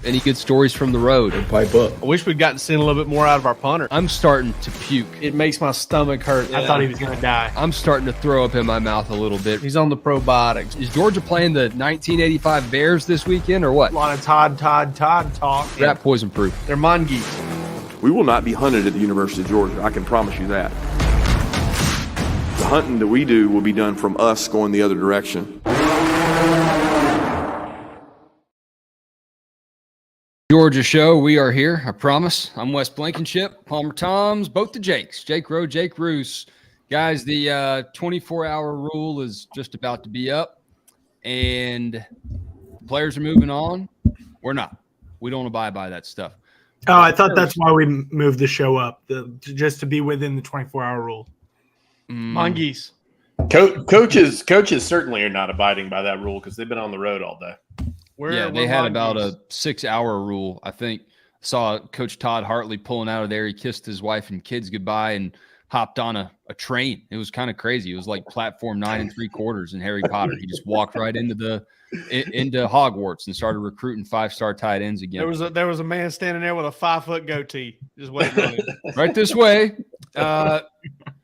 Any good stories from the road? Pipe up. I wish we'd gotten to see a little bit more out of our punter. I'm starting to puke. It makes my stomach hurt. I thought he was going to die. I'm starting to throw up in my mouth a little bit. He's on the probiotics. Is Georgia playing the 1985 Bears this weekend or what? A lot of Todd talk. Rat poison proof. They're mongoose. We will not be hunted at the University of Georgia. I can promise you that. The hunting that we do will be done from us going the other direction. Georgia show, we are here, I promise. I'm Wes Blankenship, Palmer Toms, both the Jakes, Jake Rowe, Jake Roos. Guys, the 24-hour rule is just about to be up, and players are moving on. We're not. We don't abide by that stuff. Oh, I thought that's why we moved the show up, just to be within the 24-hour rule. Mongoose. Coaches certainly are not abiding by that rule because they've been on the road all day. They had about a 6-hour rule. I think saw Coach Todd Hartley pulling out of there. He kissed his wife and kids goodbye and hopped on a train. It was kind of crazy. It was like platform 9 3/4 in Harry Potter. He just walked right into Hogwarts and started recruiting 5-star tight ends again. There was a man standing there with a 5-foot goatee, just waiting on him. Right this way.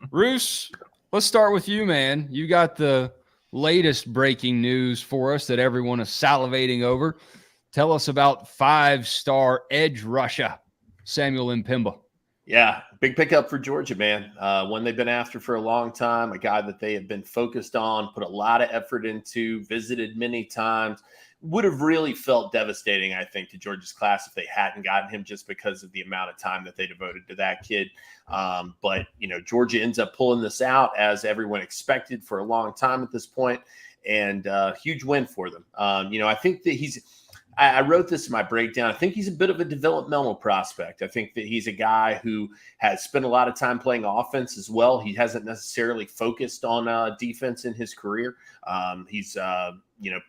Roos, let's start with you, man. You got the latest breaking news for us that everyone is salivating over. Tell us about 5-star edge rusher, Samuel Mpimba. Yeah, big pickup for Georgia, man. One they've been after for a long time, a guy that they have been focused on, put a lot of effort into, visited many times. Would have really felt devastating, I think, to Georgia's class if they hadn't gotten him just because of the amount of time that they devoted to that kid. But, Georgia ends up pulling this out as everyone expected for a long time at this point, and huge win for them. I think that I wrote this in my breakdown. I think he's a bit of a developmental prospect. I think that he's a guy who has spent a lot of time playing offense as well. He hasn't necessarily focused on defense in his career. He's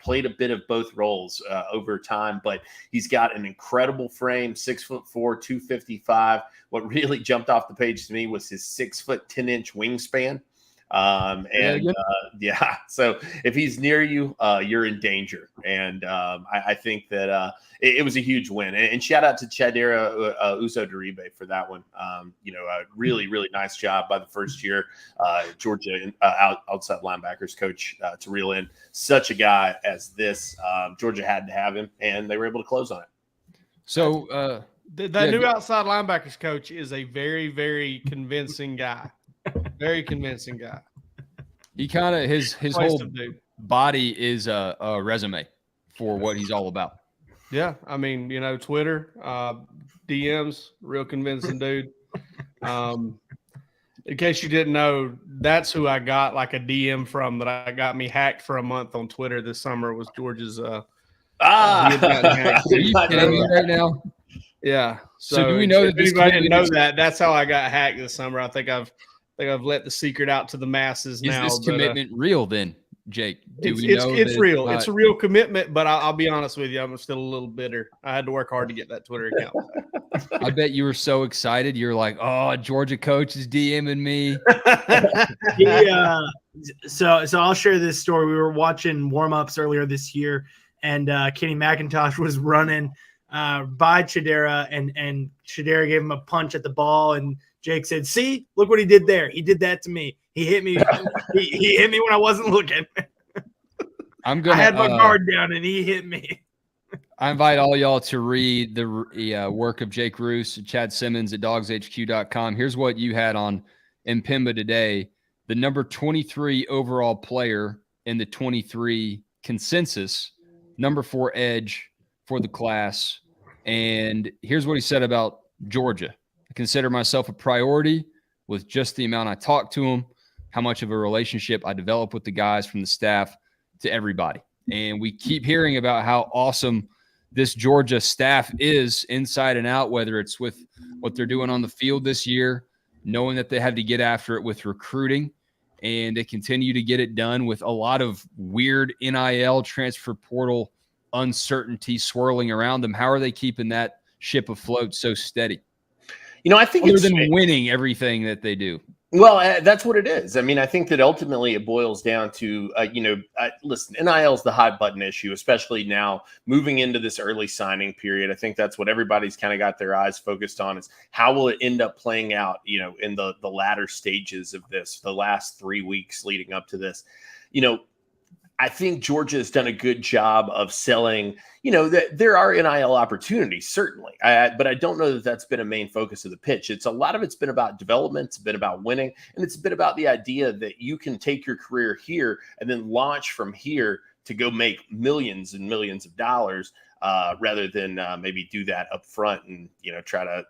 played a bit of both roles over time, but he's got an incredible frame, 6'4", 255. What really jumped off the page to me was his 6 foot 10 inch wingspan. So if he's near you, you're in danger. And I think that it was a huge win. And shout out to Chadera Uzo-Duribe for that one. A really, really nice job by the first year Georgia outside linebackers coach to reel in such a guy as this. Georgia had to have him, and they were able to close on it. So that new outside linebackers coach is a very, very convincing guy. Very convincing guy. He kind of his whole body is a resume for what he's all about. Yeah, I mean, Twitter, DMs, real convincing dude. In case you didn't know, that's who I got like a DM from that I got me hacked for a month on Twitter this summer was George's. Are you kidding me right now? Yeah. So do we know that this anybody didn't know that? That's how I got hacked this summer. I think I've let the secret out to the masses now. Is this commitment real then, Jake? It's real. It's a real commitment, but I'll be honest with you. I'm still a little bitter. I had to work hard to get that Twitter account. I bet you were so excited. You're like, oh, Georgia coach is DMing me. So I'll share this story. We were watching warm-ups earlier this year, and Kenny McIntosh was running by Chadera, and Chadera gave him a punch at the ball, and Jake said, "See, look what he did there. He did that to me. He hit me. he hit me when I wasn't looking. I had my guard down, and he hit me." I invite all y'all to read the work of Jake Roos and Chad Simmons at DawgsHQ.com. Here's what you had on Mpimba today. The number 23 overall player in the 23 consensus, number 4 edge for the class. And here's what he said about Georgia. I consider myself a priority with just the amount I talk to them, how much of a relationship I develop with the guys from the staff to everybody. And we keep hearing about how awesome this Georgia staff is inside and out, whether it's with what they're doing on the field this year, knowing that they had to get after it with recruiting, and they continue to get it done with a lot of weird NIL transfer portal uncertainty swirling around them. How are they keeping that ship afloat so steady? I think other than winning everything that they do. Well, that's what it is. I mean, I think that ultimately it boils down to, listen, NIL is the hot button issue, especially now moving into this early signing period. I think that's what everybody's kind of got their eyes focused on, is how will it end up playing out, in the latter stages of this, the last 3 weeks leading up to this. I think Georgia has done a good job of selling, that there are NIL opportunities, certainly. But I don't know that that's been a main focus of the pitch. A lot of it's been about development. It's been about winning. And it's been about the idea that you can take your career here and then launch from here to go make millions and millions of dollars, rather than maybe do that up front and, try to,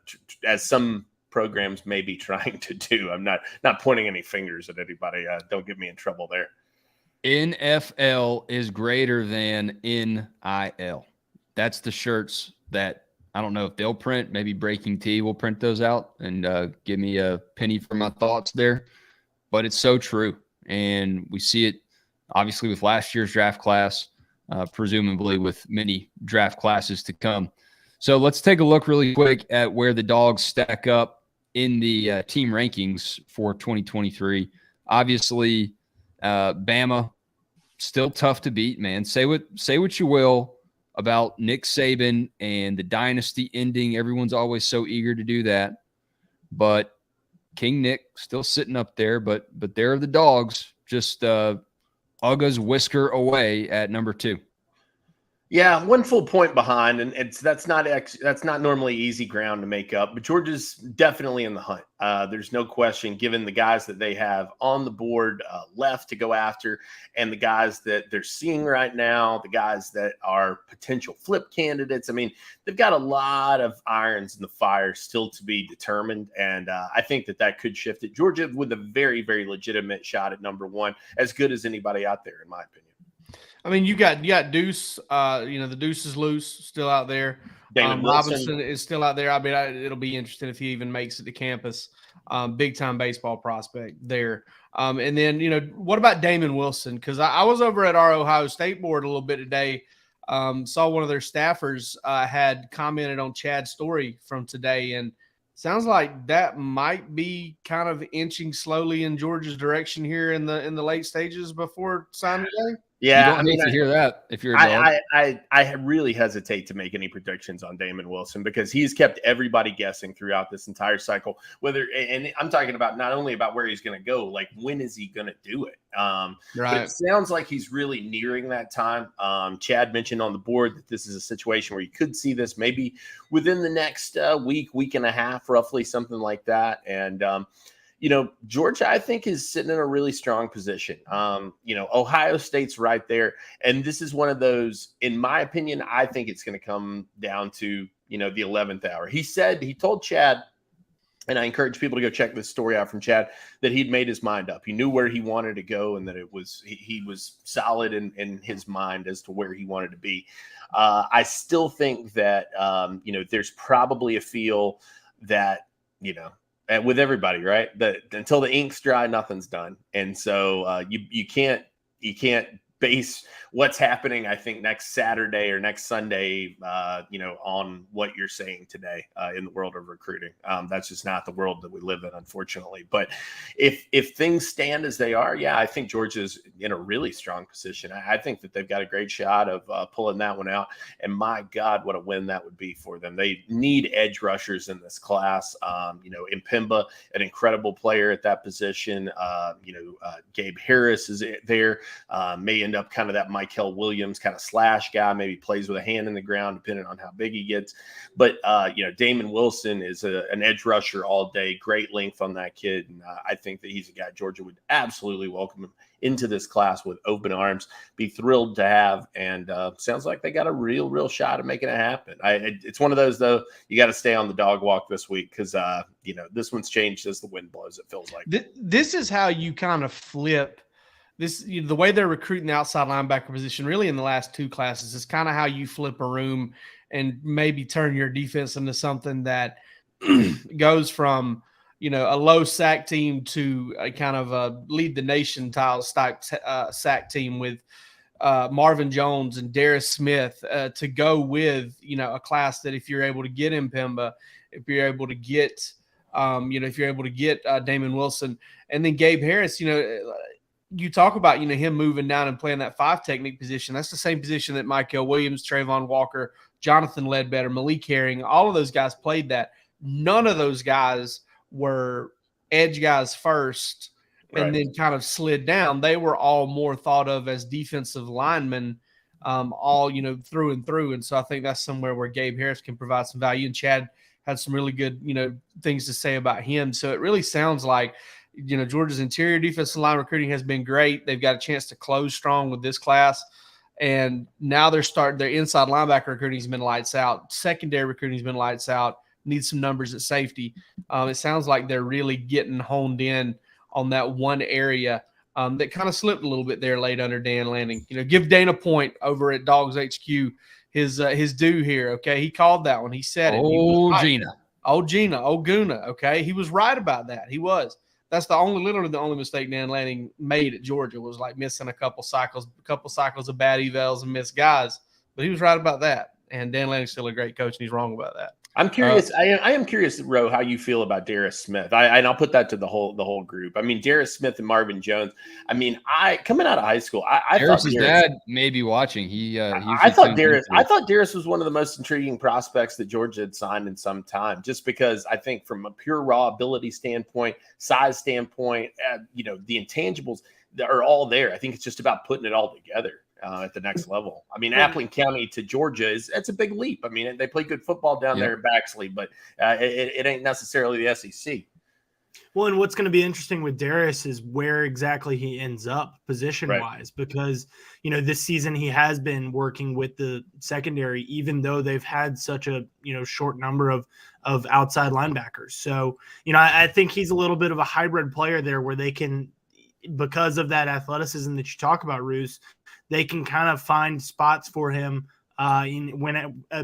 as some programs may be trying to do. I'm not pointing any fingers at anybody. Don't get me in trouble there. NFL is greater than NIL. That's the shirts that I don't know if they'll print. Maybe Breaking Tea will print those out and give me a penny for my thoughts there. But it's so true. And we see it obviously with last year's draft class, presumably with many draft classes to come. So let's take a look really quick at where the Dogs stack up in the team rankings for 2023. Obviously, Bama, still tough to beat, man. Say what you will about Nick Saban and the dynasty ending. Everyone's always so eager to do that. But King Nick still sitting up there, but there are the Dogs, just Uga's whisker away at number 2. Yeah, 1 full point behind, and that's not normally easy ground to make up. But Georgia's definitely in the hunt. There's no question, given the guys that they have on the board left to go after, and the guys that they're seeing right now, the guys that are potential flip candidates. I mean, they've got a lot of irons in the fire still to be determined, and I think that could shift it. Georgia with a very, very legitimate shot at number 1, as good as anybody out there, in my opinion. I mean, you got Deuce. The Deuce is loose, still out there. Robinson is still out there. I mean, it'll be interesting if he even makes it to campus. Big time baseball prospect there. And then what about Damon Wilson? Because I was over at our Ohio State board a little bit today. Saw one of their staffers had commented on Chad's story from today, and sounds like that might be kind of inching slowly in Georgia's direction here in the late stages before signing day. Yeah, you don't need to hear that if you're a dog. I really hesitate to make any predictions on Damon Wilson, because he's kept everybody guessing throughout this entire cycle. And I'm talking about not only about where he's going to go, like when is he going to do it? Right. But it sounds like he's really nearing that time. Chad mentioned on the board that this is a situation where you could see this maybe within the next week and a half, roughly, something like that. And Georgia, I think, is sitting in a really strong position. Ohio State's right there. And this is one of those, in my opinion, I think it's going to come down to, the 11th hour. He told Chad, and I encourage people to go check this story out from Chad, that he'd made his mind up. He knew where he wanted to go, and that he was solid in his mind as to where he wanted to be. I still think that, there's probably a feel that, and with everybody, right? That until the ink's dry, nothing's done. And so you can't base what's happening, I think, next Saturday or next Sunday, on what you're saying today in the world of recruiting. That's just not the world that we live in, unfortunately. But if things stand as they are, yeah, I think Georgia's in a really strong position. I think that they've got a great shot of pulling that one out. And my God, what a win that would be for them. They need edge rushers in this class. Impemba, an incredible player at that position. Gabe Harris is there. May end up kind of that Michael Williams kind of slash guy, maybe plays with a hand in the ground, depending on how big he gets. But, Damon Wilson is an edge rusher all day. Great length on that kid. And I think that he's a guy Georgia would absolutely welcome him into this class with open arms, be thrilled to have. And sounds like they got a real shot at making it happen. It's one of those, though, you got to stay on the dog walk this week, because, this one's changed as the wind blows, it feels like. This is how you kind of flip this, the way they're recruiting the outside linebacker position really in the last 2 classes is kind of how you flip a room and maybe turn your defense into something that goes from, a low sack team to a kind of a lead the nation style sack team with Marvin Jones and Darius Smith to go with, a class that if you're able to get Impemba, if you're able to get if you're able to get Damon Wilson. And then Gabe Harris, you talk about, him moving down and playing that 5 technique position. That's the same position that Michael Williams, Trayvon Walker, Jonathan Ledbetter, Malik Herring, all of those guys played that. None of those guys were edge guys first and then kind of slid down. They were all more thought of as defensive linemen, all, through and through. And so I think that's somewhere where Gabe Harris can provide some value. And Chad had some really good, things to say about him. So it really sounds like, Georgia's interior defensive line recruiting has been great. They've got a chance to close strong with this class. And now they're starting their inside linebacker recruiting has been lights out. Secondary recruiting has been lights out. Need some numbers at safety. It sounds like they're really getting honed in on that one area that kind of slipped a little bit there late under Dan Lanning. Give Dana Point over at DawgsHQ his due here. Okay, he called that one. He said it. Gina. Guna. Okay, he was right about that. He was. That's literally the only mistake Dan Lanning made at Georgia was like missing a couple cycles of bad evals and missed guys. But he was right about that. And Dan Lanning's still a great coach, and he's wrong about that. I'm curious. I am curious, Ro, how you feel about Darius Smith. I'll put that to the whole group. I mean, Darius Smith and Marvin Jones. I mean, coming out of high school, I thought Darius' dad may be watching. I thought Darius was one of the most intriguing prospects that Georgia had signed in some time. Just because I think from a pure raw ability standpoint, size standpoint, the intangibles that are all there. I think it's just about putting it all together. At the next level. I mean, Appling County to Georgia that's a big leap. I mean, they play good football down there at Baxley, but it ain't necessarily the SEC. Well, and what's going to be interesting with Darius is where exactly he ends up position-wise, because, this season he has been working with the secondary, even though they've had such a, short number of outside linebackers. So, I think he's a little bit of a hybrid player there where they can, because of that athleticism that you talk about, Roos, they can kind of find spots for him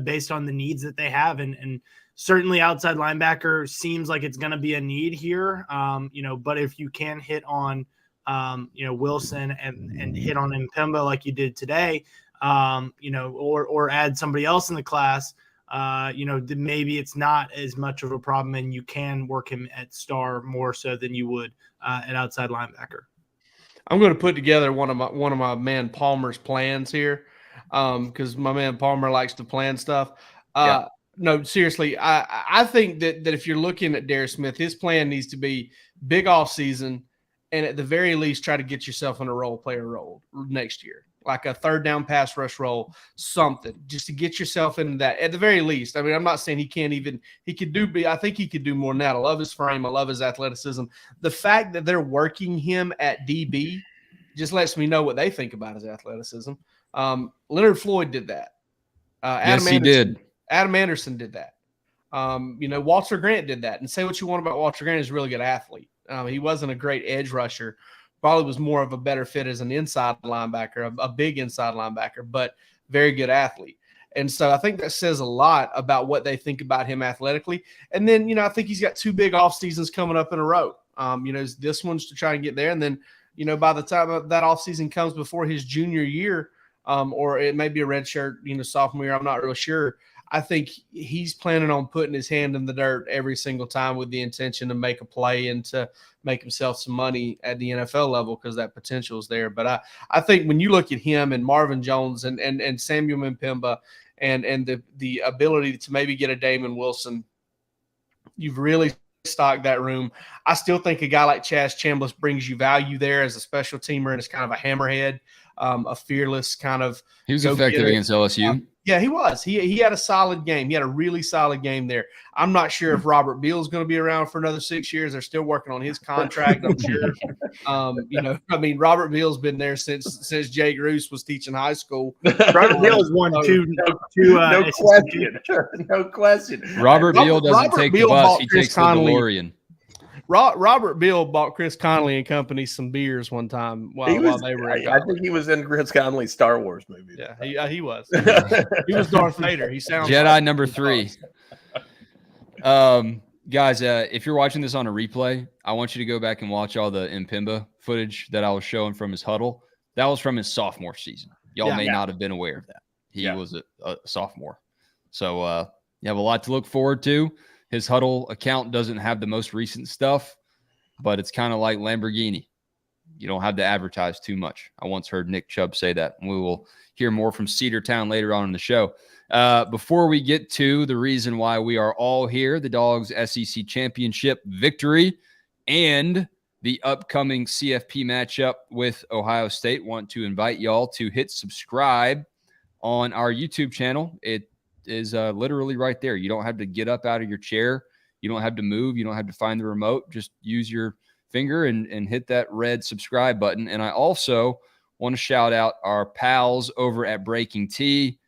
based on the needs that they have. And certainly outside linebacker seems like it's going to be a need here. But if you can hit on, Wilson and hit on Mpemba like you did today, or add somebody else in the class, maybe it's not as much of a problem and you can work him at star more so than you would at outside linebacker. I'm going to put together one of my man Palmer's plans here, because my man Palmer likes to plan stuff. No, seriously, I think that if you're looking at Darius Smith, his plan needs to be big off season, and at the very least try to get yourself in a role player role next year, like a third down pass rush role, something just to get yourself into that at the very least. I mean, I'm not saying I think he could do more than that. I love his frame. I love his athleticism. The fact that they're working him at DB just lets me know what they think about his athleticism. Leonard Floyd did that. He did. Adam Anderson did that. Walter Grant did that. And say what you want about Walter Grant, he's a really good athlete. He wasn't a great edge rusher. Probably was more of a better fit as an inside linebacker, a big inside linebacker, but very good athlete. And so I think that says a lot about what they think about him athletically. And then, I think he's got 2 big off seasons coming up in a row. This one's to try and get there. And then, by the time that off season comes before his junior year, or it may be a red shirt, sophomore year, I'm not real sure. I think he's planning on putting his hand in the dirt every single time with the intention to make a play and to make himself some money at the NFL level because that potential is there. But I think when you look at him and Marvin Jones and Samuel Mpemba and the ability to maybe get a Damon Wilson, you've really stocked that room. I still think a guy like Chaz Chambliss brings you value there as a special teamer and as kind of a hammerhead, a fearless kind of. He was effective against LSU. Yeah, he was. He had a solid game. He had a really solid game there. I'm not sure if Robert Beal is going to be around for another 6 years. They're still working on his contract, I'm sure. Robert Beal's been there since Jake Roos was teaching high school. Robert Beal has won two. No question. No question. Robert Beal doesn't take the bus. He takes the DeLorean. Robert Beal bought Chris Connolly and company some beers one time while they were at college. I think he was in Chris Connolly's Star Wars movie. Yeah, he was. He was Darth Vader. He sounds Jedi like number 3. Guys, if you're watching this on a replay, I want you to go back and watch all the Mpemba footage that I was showing from his huddle. That was from his sophomore season. Y'all may not have been aware of that. He was a sophomore. So you have a lot to look forward to. His Huddle account doesn't have the most recent stuff, but it's kind of like Lamborghini. You don't have to advertise too much. I once heard Nick Chubb say that. We will hear more from Cedartown later on in the show. Before we get to the reason why we are all here, the Dogs SEC Championship victory and the upcoming CFP matchup with Ohio State, want to invite y'all to hit subscribe on our YouTube channel. It is literally right there. You don't have to get up out of your chair. You don't have to move. You don't have to find the remote. Just use your finger and hit that red subscribe button. And I also want to shout out our pals over at Breaking Tea.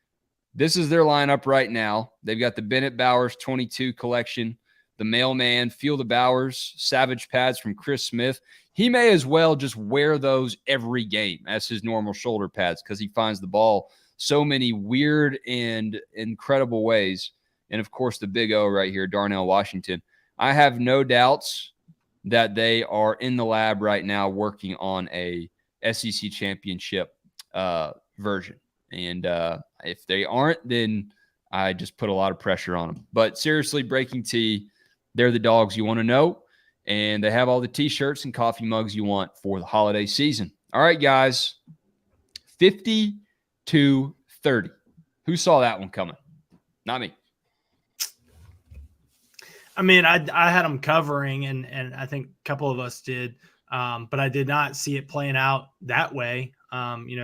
This is their lineup right now. They've got the Bennett Bowers 22 collection, the Mailman, Feel the Bowers, Savage pads from Chris Smith. He may as well just wear those every game as his normal shoulder pads because he finds the ball so many weird and incredible ways. And, of course, the big O right here, Darnell Washington. I have no doubts that they are in the lab right now working on a SEC championship version. And if they aren't, then I just put a lot of pressure on them. But seriously, Breaking Tea, they're the dogs you want to know. And they have all the T-shirts and coffee mugs you want for the holiday season. All right, guys, 50-30. Who saw that one coming? Not me. I mean, I had them covering, and I think a couple of us did, but I did not see it playing out that way.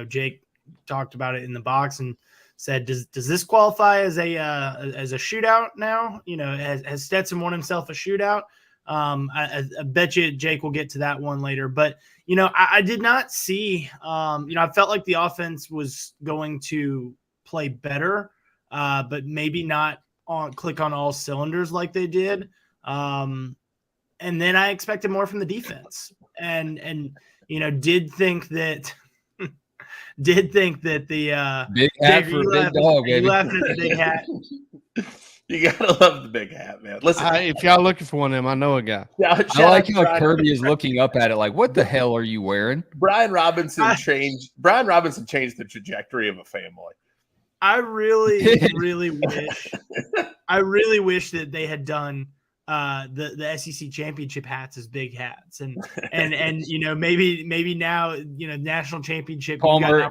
Jake talked about it in the box and said, "Does this qualify as a shootout now? Has Stetson won himself a shootout?" I bet you Jake will get to that one later, but I did not see. I felt like the offense was going to play better, but maybe not click on all cylinders like they did. And then I expected more from the defense, and did think that the big hat for a big dog, baby. You laughing at the big hat. You gotta love the big hat, man. Listen, if y'all looking for one of them, I know a guy. I like how Kirby is looking up at it like, what the hell are you wearing? Brian Robinson changed the trajectory of a family. I really, really wish that they had done the SEC championship hats as big hats, and maybe now national championship. Palmer,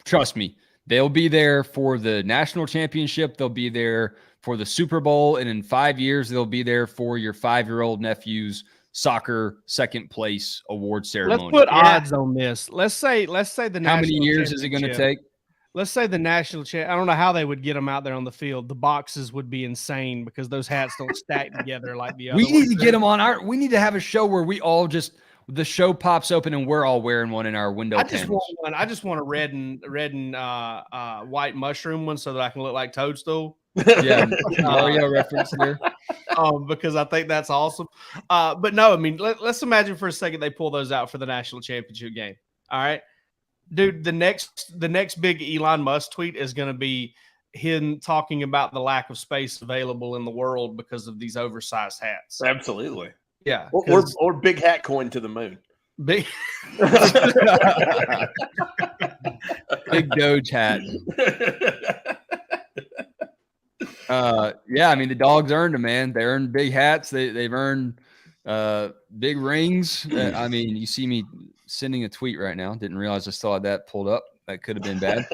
trust me, they'll be there for the national championship. They'll be there for the Super Bowl, and in 5 years, they'll be there for your 5-year-old nephew's soccer second place award ceremony. Let's put odds on this. Let's say the how many years is it going to take? Let's say the national champ. I don't know how they would get them out there on the field. The boxes would be insane because those hats don't stack together like the other. We need to get them on we need to have a show where we all the show pops open and we're all wearing one in our window. I just want a red and white mushroom one so that I can look like Toadstool. Yeah, Mario reference there. Because I think that's awesome. But no, I mean, let's imagine for a second they pull those out for the national championship game. All right. Dude, the next big Elon Musk tweet is going to be him talking about the lack of space available in the world because of these oversized hats. Absolutely. Yeah. Or big hat coin to the moon. Big big Doge hat. I mean, the dogs earned them, man. They earned big hats. They've earned big rings. I mean, you see me sending a tweet right now. Didn't realize I still had that pulled up. That could have been bad.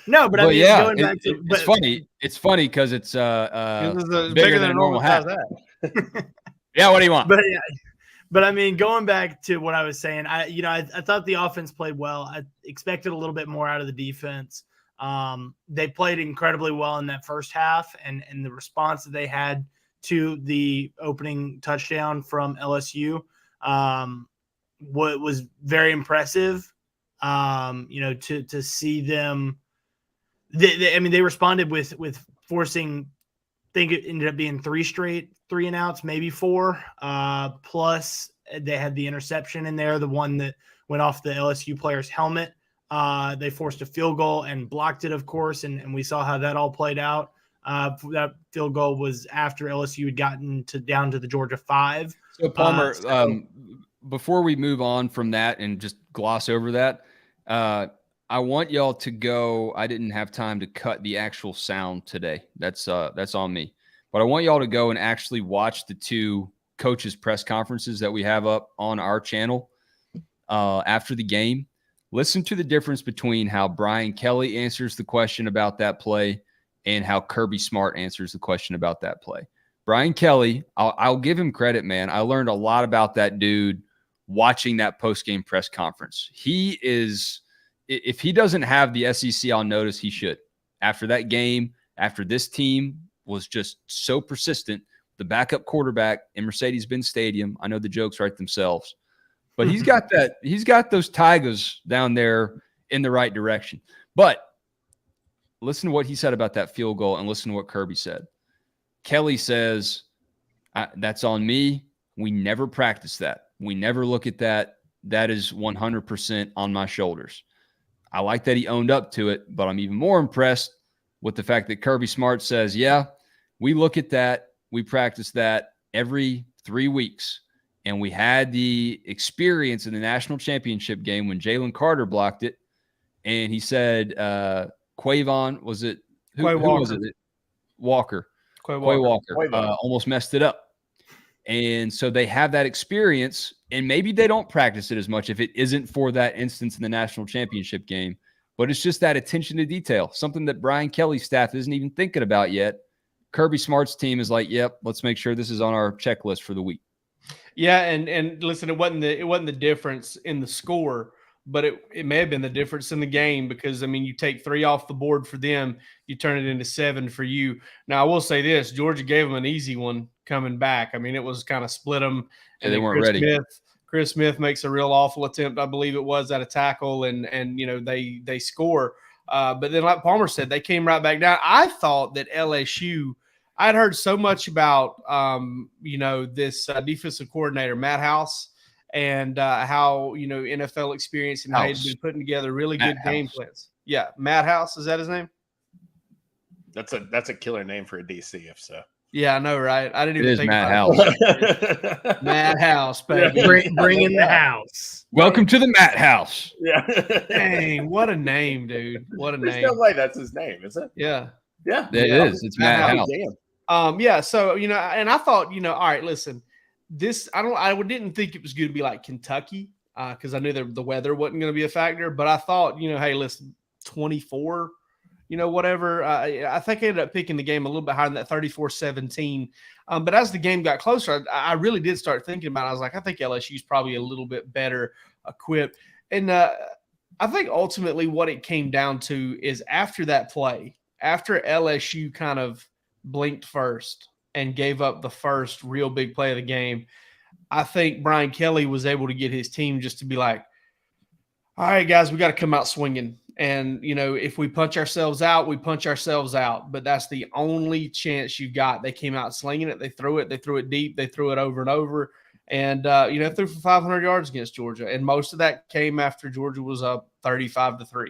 No, but I mean, yeah, going back it's funny. It's funny because it's bigger than a normal hat. Yeah, what do you want? But I mean, going back to what I was saying, I thought the offense played well. I expected a little bit more out of the defense. They played incredibly well in that first half, and the response that they had to the opening touchdown from LSU was very impressive. To see them, they responded with forcing. I think it ended up being 3 straight 3-and-outs, maybe 4. Plus, they had the interception in there, the one that went off the LSU player's helmet. They forced a field goal and blocked it, of course, and we saw how that all played out. That field goal was after LSU had gotten down to the Georgia 5. So, Palmer, before we move on from that and just gloss over that, I want y'all to go. I didn't have time to cut the actual sound today. That's on me. But I want y'all to go and actually watch the 2 coaches' press conferences that we have up on our channel after the game. Listen to the difference between how Brian Kelly answers the question about that play and how Kirby Smart answers the question about that play. Brian Kelly, I'll give him credit, man. I learned a lot about that dude watching that post-game press conference. He is, if he doesn't have the SEC on notice, he should. After that game, after this team was just so persistent, the backup quarterback in Mercedes-Benz Stadium, I know the jokes write themselves, but he's got those Tigers down there in the right direction. But listen to what he said about that field goal and listen to what Kirby said. Kelly says, that's on me. We never practice that. We never look at that. That is 100% on my shoulders. I like that he owned up to it, but I'm even more impressed with the fact that Kirby Smart says, yeah, we look at that. We practice that every 3 weeks. And we had the experience in the national championship game when Jalen Carter blocked it. And he said, Quavon, was it? Who was it? Walker. Quay Walker almost messed it up. And so they have that experience, and maybe they don't practice it as much if it isn't for that instance in the national championship game. But it's just that attention to detail, something that Brian Kelly's staff isn't even thinking about yet. Kirby Smart's team is like, yep, let's make sure this is on our checklist for the week. Yeah, and listen, it wasn't the difference in the score, but it may have been the difference in the game because, I mean, you take 3 off the board for them, you turn it into 7 for you. Now, I will say this, Georgia gave them an easy one coming back. I mean, it was kind of split them. And they weren't ready. Chris Smith makes a real awful attempt, I believe it was, at a tackle, and you know, they score. But then, like Palmer said, they came right back down. I thought that LSU – I'd heard so much about, you know, this defensive coordinator, Matt House, and how, you know, NFL experience and how he's been putting together really good game plans. Yeah, Matt House, is that his name? That's a killer name for a DC, if so. Yeah, I know, right? I didn't even think Matt about House. it. Matt House, baby. Bring in the house. Welcome to the Matt House. Yeah. Dang, what a name, dude. What a There's name. no way that's his name, is it? Yeah. Yeah. It is. It's Matt House. Yeah, so, you know, and I thought, you know, all right, listen, I didn't think it was going to be like Kentucky because I knew the weather wasn't going to be a factor, but I thought, you know, hey, listen, 24, you know, whatever. I think I ended up picking the game a little bit higher than that 34-17. But as the game got closer, I really did start thinking about it. I was like, I think LSU's probably a little bit better equipped. And I think ultimately what it came down to is after that play, after LSU kind of blinked first and gave up the first real big play of the game, I think Brian Kelly was able to get his team just to be like, all right, guys, we got to come out swinging. And, you know, if we punch ourselves out, we punch ourselves out. But that's the only chance you got. They came out slinging it. They threw it deep. They threw it over and over. And, you know, threw for 500 yards against Georgia. And most of that came after Georgia was up 35-3.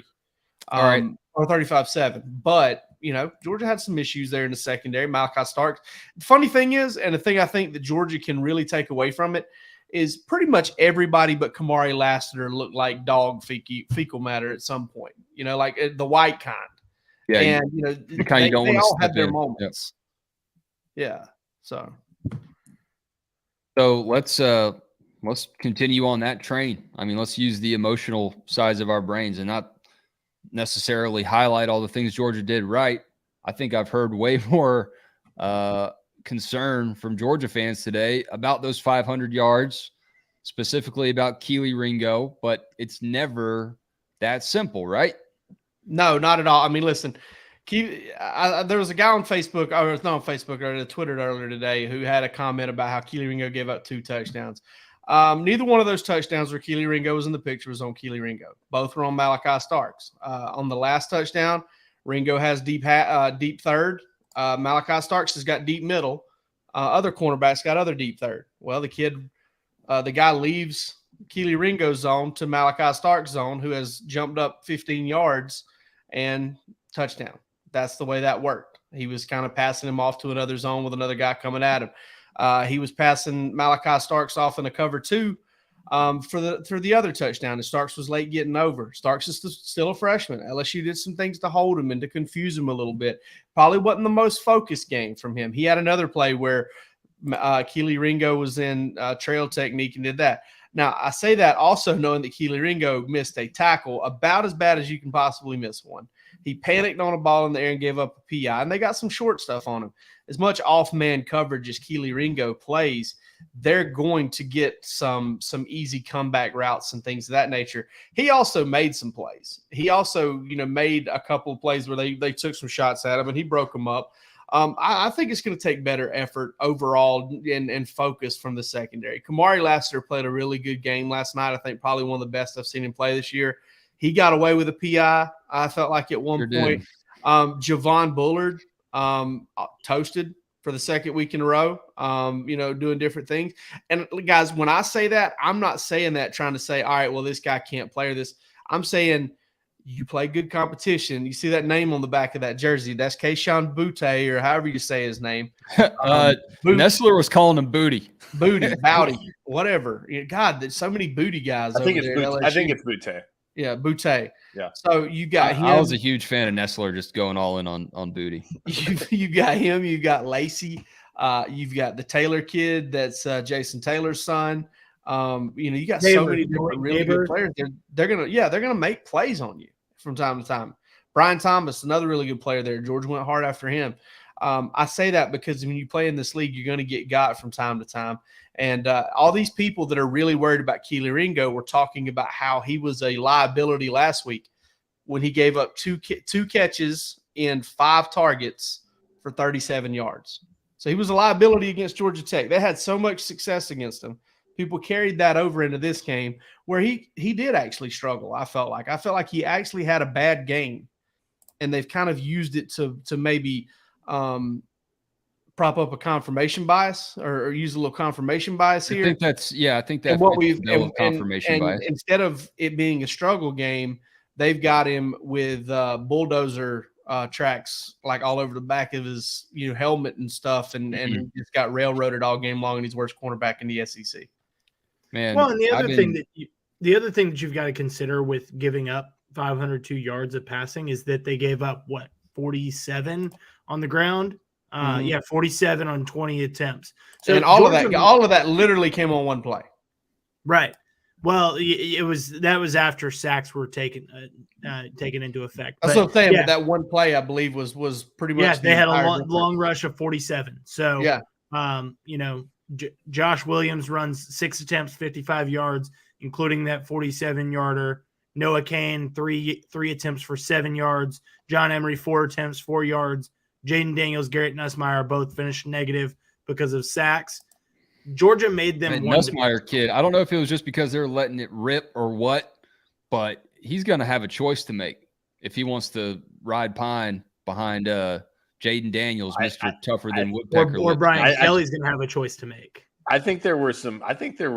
All right. Or 35-7. But, you know, Georgia had some issues there in the secondary. Malachi Starks. The funny thing is, and the thing I think that Georgia can really take away from it, is pretty much everybody but Kamari Lassiter looked like dog fecal matter at some point. You know, like the white kind. Yeah, and, you know, the kind you don't want to all step have their in. moments. Yeah. So let's continue on that train. I mean, let's use the emotional sides of our brains and not necessarily highlight all the things Georgia did right. I think I've heard way more concern from Georgia fans today about those 500 yards, specifically about Keely Ringo, but it's never that simple, right? No, not at all. I mean, listen, there was a guy on Facebook, or it's not on Facebook, or Twitter earlier today, who had a comment about how Keely Ringo gave up 2 touchdowns. Neither one of those touchdowns where Keely Ringo was in the picture was on Keely Ringo. Both were on Malachi Starks. On the last touchdown, Ringo has deep third. Malachi Starks has got deep middle. Other cornerbacks got other deep third. Well, the guy leaves Keely Ringo's zone to Malachi Starks' zone, who has jumped up 15 yards and touchdown. That's the way that worked. He was kind of passing him off to another zone with another guy coming at him. He was passing Malachi Starks off in a cover 2 for the other touchdown. And Starks was late getting over. Starks is still a freshman. LSU did some things to hold him and to confuse him a little bit. Probably wasn't the most focused game from him. He had another play where Keely Ringo was in trail technique and did that. Now, I say that also knowing that Keely Ringo missed a tackle about as bad as you can possibly miss one. He panicked on a ball in the air and gave up a PI, and they got some short stuff on him. As much off-man coverage as Keely Ringo plays, they're going to get some easy comeback routes and things of that nature. He also made some plays. He also, made a couple of plays where they took some shots at him, and he broke them up. I think it's going to take better effort overall and focus from the secondary. Kamari Lassiter played a really good game last night. I think probably one of the best I've seen him play this year. He got away with a PI. I felt like at one point. Javon Bullard toasted for the second week in a row, doing different things. And guys, when I say that, I'm not saying that trying to say, all right, well, this guy can't play or this. I'm saying you play good competition. You see that name on the back of that jersey. That's Keyshawn Butte, or however you say his name. Nestler was calling him Booty. Booty, Bowdy, whatever. God, there's so many Booty guys. I think it's Butte. Yeah, Butte. Yeah. So you got him. I was a huge fan of Nestler just going all in on Booty. You got him. You got Lacey. You've got the Taylor kid. That's Jason Taylor's son. You got so many different really good players. They're gonna make plays on you from time to time. Brian Thomas, another really good player there. Georgia went hard after him. I say that because when you play in this league, you're going to get got from time to time. And all these people that are really worried about Keely Ringo were talking about how he was a liability last week when he gave up two catches in 5 targets for 37 yards. So he was a liability against Georgia Tech. They had so much success against him. People carried that over into this game where he did actually struggle. I felt like he actually had a bad game, and they've kind of used it to maybe prop up a confirmation bias or use a little confirmation bias here. I think that's confirmation bias. Instead of it being a struggle game, they've got him with bulldozer tracks like all over the back of his helmet and stuff, and just got railroaded all game long, and he's worst cornerback in the SEC. Man, well, and the other thing that you've got to consider with giving up 502 yards of passing is that they gave up 47 on the ground. 47 on 20 attempts. So and all of that literally came on one play. Right. Well, that was after sacks were taken into effect. That's what I'm saying. But that one play, I believe, was pretty much. Yeah, they had a long rush of 47. So Josh Williams runs 6 attempts, 55 yards, including that 47-yarder. Noah Kane, three attempts for 7 yards. John Emery, 4 attempts, 4 yards. Jaden Daniels, Garrett Nussmeier both finished negative because of sacks. Georgia made them one. Nussmeier kid, I don't know if it was just because they're letting it rip or what, but he's going to have a choice to make if he wants to ride pine behind Jaden Daniels, Mr. Tougher Than Woodpecker. Or Brian Kelly's going to have a choice to make. I think there were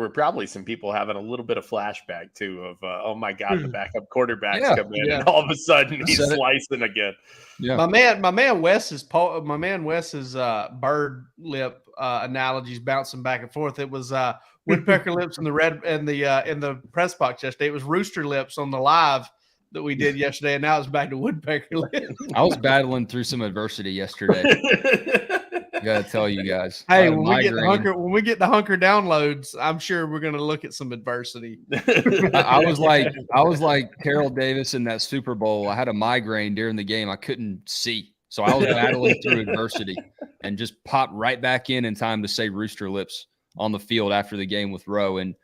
probably some people having a little bit of flashback too of oh my God, the backup quarterback's coming in, and all of a sudden he's slicing again. Yeah, my man Wes's bird lip analogies bouncing back and forth. It was woodpecker lips in the press box yesterday. It was rooster lips on the live that we did yesterday, and now it's back to woodpecker lips. I was battling through some adversity yesterday. Gotta tell you guys. Hey, when we get the hunker downloads, I'm sure we're gonna look at some adversity. I was like Carol Davis in that Super Bowl. I had a migraine during the game. I couldn't see, so I was battling through adversity and just popped right back in time to say rooster lips on the field after the game with Rowe. And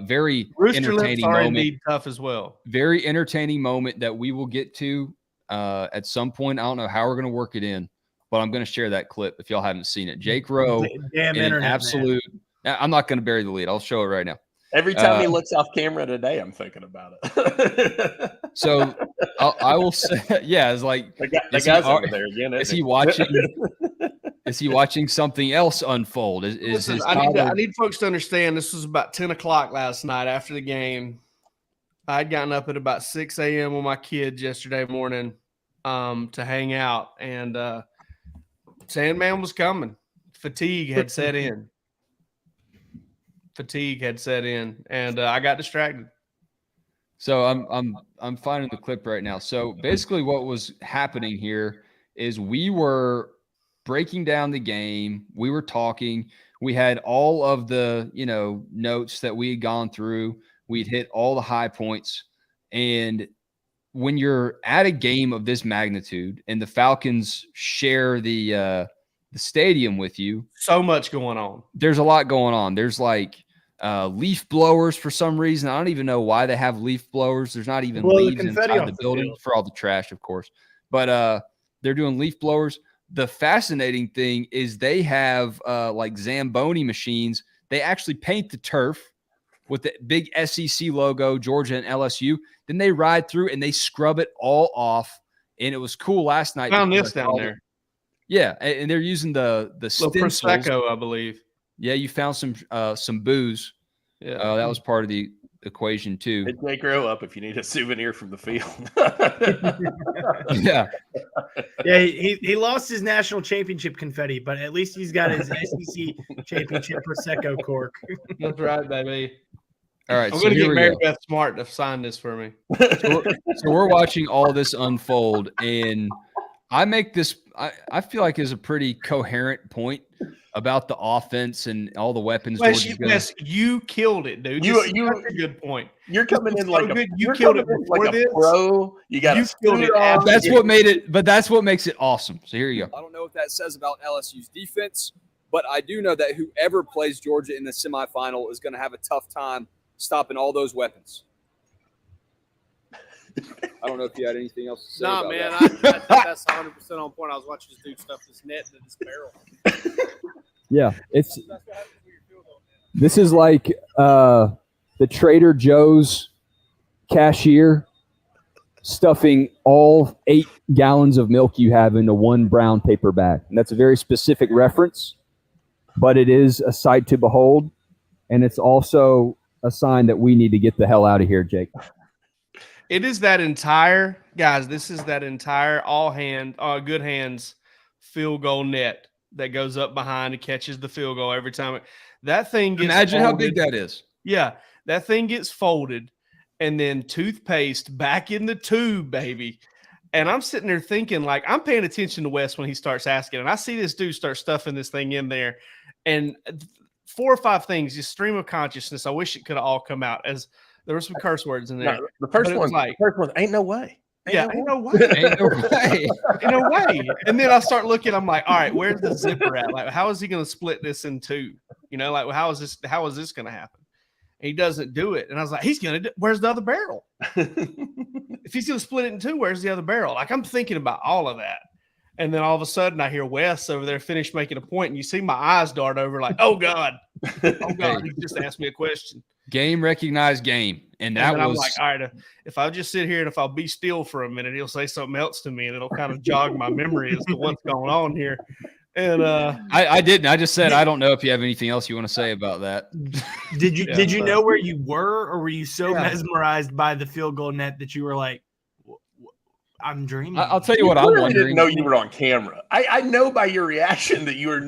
very rooster entertaining lips are moment. Indeed tough as well. Very entertaining moment that we will get to at some point. I don't know how we're gonna work it in, but I'm going to share that clip if y'all haven't seen it. Jake Rowe, absolute. Man. I'm not going to bury the lead. I'll show it right now. Every time he looks off camera today, I'm thinking about it. So I will say, it's like the guy's over there again. Is he watching? Is he watching something else unfold? Listen, I need folks to understand. This was about 10 o'clock last night after the game. I'd gotten up at about 6 a.m. with my kids yesterday morning to hang out, and Sandman was coming. Fatigue had set in. fatigue had set in, and I got distracted. So I'm finding the clip right now. So basically, what was happening here is we were breaking down the game. We were talking. We had all of the notes that we had gone through. We'd hit all the high points, and when you're at a game of this magnitude and the Falcons share the stadium with you, so much going on. There's a lot going on. There's like leaf blowers for some reason. I don't even know why they have leaf blowers. There's not even leaves inside the building for all the trash, of course. But they're doing leaf blowers. The fascinating thing is they have like Zamboni machines. They actually paint the turf with the big SEC logo, Georgia and LSU. Then they ride through and they scrub it all off. And it was cool last night. Found this down there. Yeah, and they're using the stencils. Prosecco, I believe. Yeah, you found some booze. Yeah, that was part of the equation too. It may grow up if you need a souvenir from the field. Yeah. Yeah, he lost his national championship confetti, but at least he's got his SEC championship Prosecco cork. That's right, baby. All right, I'm going to get Mary Beth Smart to sign this for me. So we're watching all this unfold, and I make this I feel like is a pretty coherent point about the offense and all the weapons. Yes, you killed it, dude. That's a good point. You're coming in like you killed it before this. Pro. You got it. That's what made it, but that's what makes it awesome. So here you go. I don't know what that says about LSU's defense, but I do know that whoever plays Georgia in the semifinal is going to have a tough time stopping all those weapons. I don't know if you had anything else to say. Nah, about man, that. I think that's 100% on point. I was watching this dude stuff this net into this barrel. Yeah, this is like the Trader Joe's cashier stuffing all 8 gallons of milk you have into one brown paper bag. And that's a very specific reference, but it is a sight to behold, and it's also a sign that we need to get the hell out of here, Jake. It is that entire this is that entire good hands field goal net that goes up behind and catches the field goal every time. That thing gets Imagine folded. how big that is. Yeah, that thing gets folded and then toothpaste back in the tube, baby. And I'm sitting there thinking, like, I'm paying attention to Wes when he starts asking, and I see this dude start stuffing this thing in there, and 4 or 5 things, just stream of consciousness. I wish it could have all come out as there were some curse words in there. No, the first one, ain't no way. Ain't no way. Ain't no way. And then I start looking, I'm like, all right, where's the zipper at? Like, how is he going to split this in 2? Like, how is this going to happen? And he doesn't do it. And I was like, where's the other barrel? If he's going to split it in 2, where's the other barrel? Like, I'm thinking about all of that. And then all of a sudden I hear Wes over there finish making a point, and you see my eyes dart over like, oh God, he just asked me a question. Game recognized game. And that was I'm like, all right, if I'll just sit here and if I'll be still for a minute, he'll say something else to me and it'll kind of jog my memory as to what's going on here. And I didn't. I just said I don't know if you have anything else you want to say about that. Did you know where you were, or were you so mesmerized by the field goal net that you were like, I'm dreaming? I'll tell you what I'm wondering. Didn't know you were on camera. I know by your reaction that you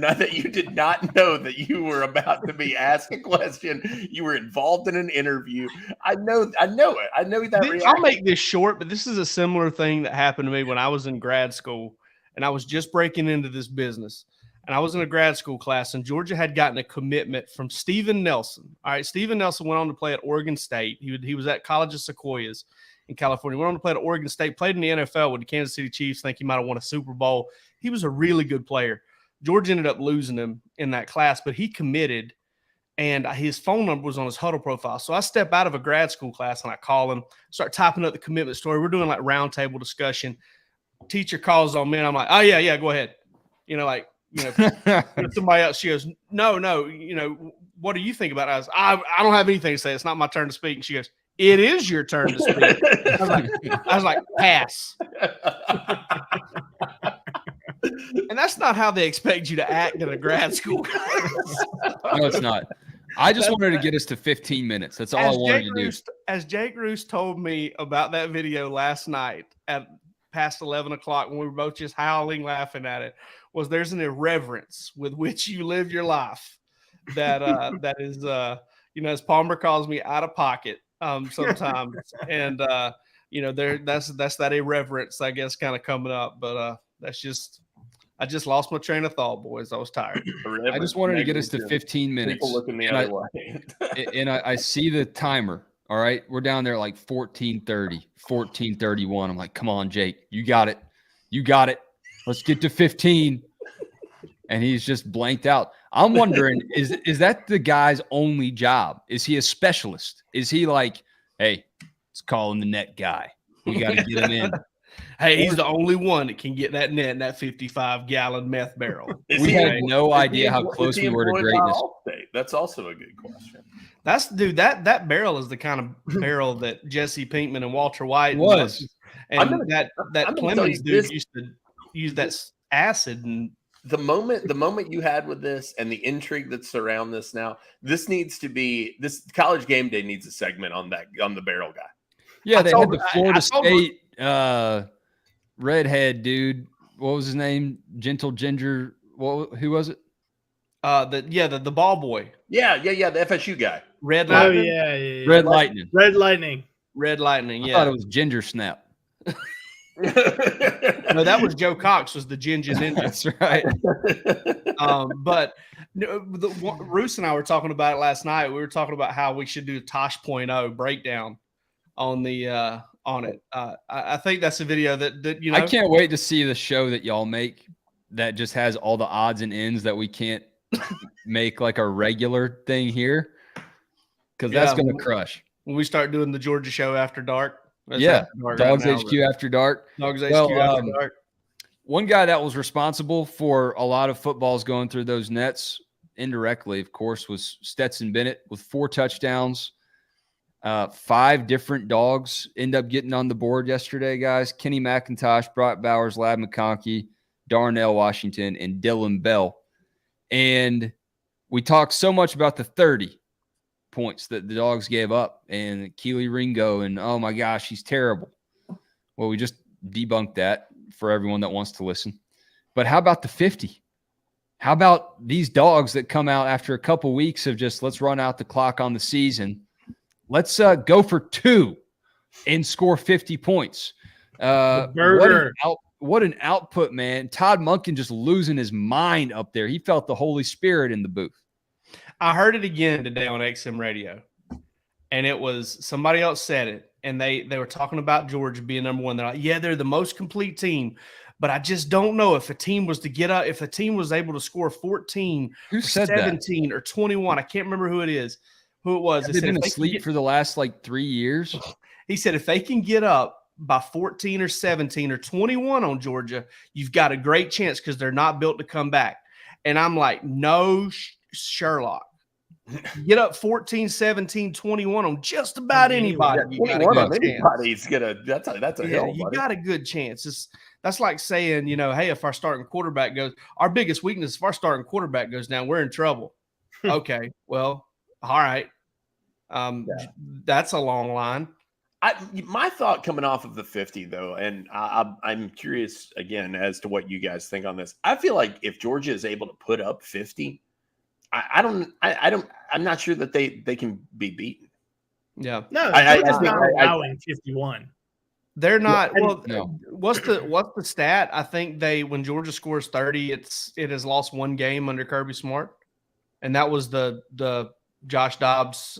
did not know that you were about to be asked a question. You were involved in an interview. I know it. I know that reaction. I'll make this short, but this is a similar thing that happened to me when I was in grad school, and I was just breaking into this business. And I was in a grad school class, and Georgia had gotten a commitment from Steven Nelson. All right, Steven Nelson went on to play at Oregon State. He was at College of Sequoias in California. Went on to play at Oregon State, played in the NFL with the Kansas City Chiefs. Think he might have won a Super Bowl. He was a really good player. Georgia ended up losing him in that class, but he committed, and his phone number was on his huddle profile. So I step out of a grad school class, and I call him, start typing up the commitment story. We're doing like roundtable discussion. Teacher calls on me, and I'm like, oh, yeah, go ahead. Somebody else, she goes, no, what do you think about it? I don't have anything to say. It's not my turn to speak. And she goes, it is your turn to speak. I was like, pass. And that's not how they expect you to act in a grad school class. No, it's not. I just wanted to get us to 15 minutes. That's all I wanted to do. As Jake Roos told me about that video last night at past 11 o'clock when we were both just howling, laughing at it, there's an irreverence with which you live your life that is as Palmer calls me, out of pocket sometimes, and that's that irreverence, I guess, kind of coming up. But I just lost my train of thought, boys. I was tired. I just wanted to get us to 15 minutes. People looking the other way. And I see the timer. All right, we're down there like 14:30, 14:31. I'm like, come on, Jake, you got it. Let's get to 15. And he's just blanked out. I'm wondering, is that the guy's only job? Is he a specialist? Is he like, hey, it's calling the net guy. We got to get him in. Hey, he's the only one that can get that net in that 55-gallon meth barrel. We had no idea how close we were to greatness. That's also a good question. That barrel is the kind of barrel that Jesse Pinkman and Walter White was. And that Clemens dude used to use that acid. And the moment you had with this and the intrigue that's around this now, this College Game Day needs a segment on the barrel guy. Yeah, they had the Florida State redhead dude. What was his name? Gentle Ginger. Who was it? The ball boy. Yeah, the FSU guy. Red Lightning. Yeah. Red Lightning. Red Lightning. I Yeah. thought it was Ginger Snap. No, that was Joe Cox. Was the Ginger Ninja. That's right. But Roos and I were talking about it last night. We were talking about how we should do a Tosh.0 breakdown on the on it. I think that's a video that I can't wait to see the show that y'all make that just has all the odds and ends that we can't make like a regular thing here, because that's going to crush when we start doing the Georgia show after dark. Dogs HQ after dark. Dogs HQ after dark. One guy that was responsible for a lot of footballs going through those nets indirectly, of course, was Stetson Bennett with 4 touchdowns. 5 different dogs end up getting on the board yesterday, guys. Kenny McIntosh, Brock Bowers, Lab McConkey, Darnell Washington, and Dylan Bell. And we talked so much about the 30 points that the Dogs gave up and Keely Ringo, and oh my gosh, he's terrible. Well, we just debunked that for everyone that wants to listen. But how about the 50? How about these dogs that come out after a couple weeks of just let's run out the clock on the season? Let's go for 2 and score 50 points. What an output, man. Todd Monken just losing his mind up there. He felt the Holy Spirit in the booth. I heard it again today on XM radio, and it was somebody else said it, and they were talking about Georgia being number 1. They're like, yeah, they're the most complete team, but I just don't know if a team was to get up, if a team was able to score 14 or 17 or 21. I can't remember who it was. They've been asleep for the last 3 years. He said if they can get up by 14 or 17 or 21 on Georgia, you've got a great chance because they're not built to come back. And I'm like, no, Sherlock. Get up 14, 17, 21 on just about anybody. That's a hill. You got a good chance. That's like saying, hey, if our starting quarterback goes, our biggest weakness, if our starting quarterback goes down, we're in trouble. Okay, well, all right. That's a long line. My thought coming off of the 50 though, and I'm curious again as to what you guys think on this. I feel like if Georgia is able to put up 50, I'm not sure that they can be beaten. Yeah, no, Georgia's not allowing 51. They're not. Well, no. What's the stat? I think when Georgia scores 30, it has lost 1 game under Kirby Smart, and that was the Josh Dobbs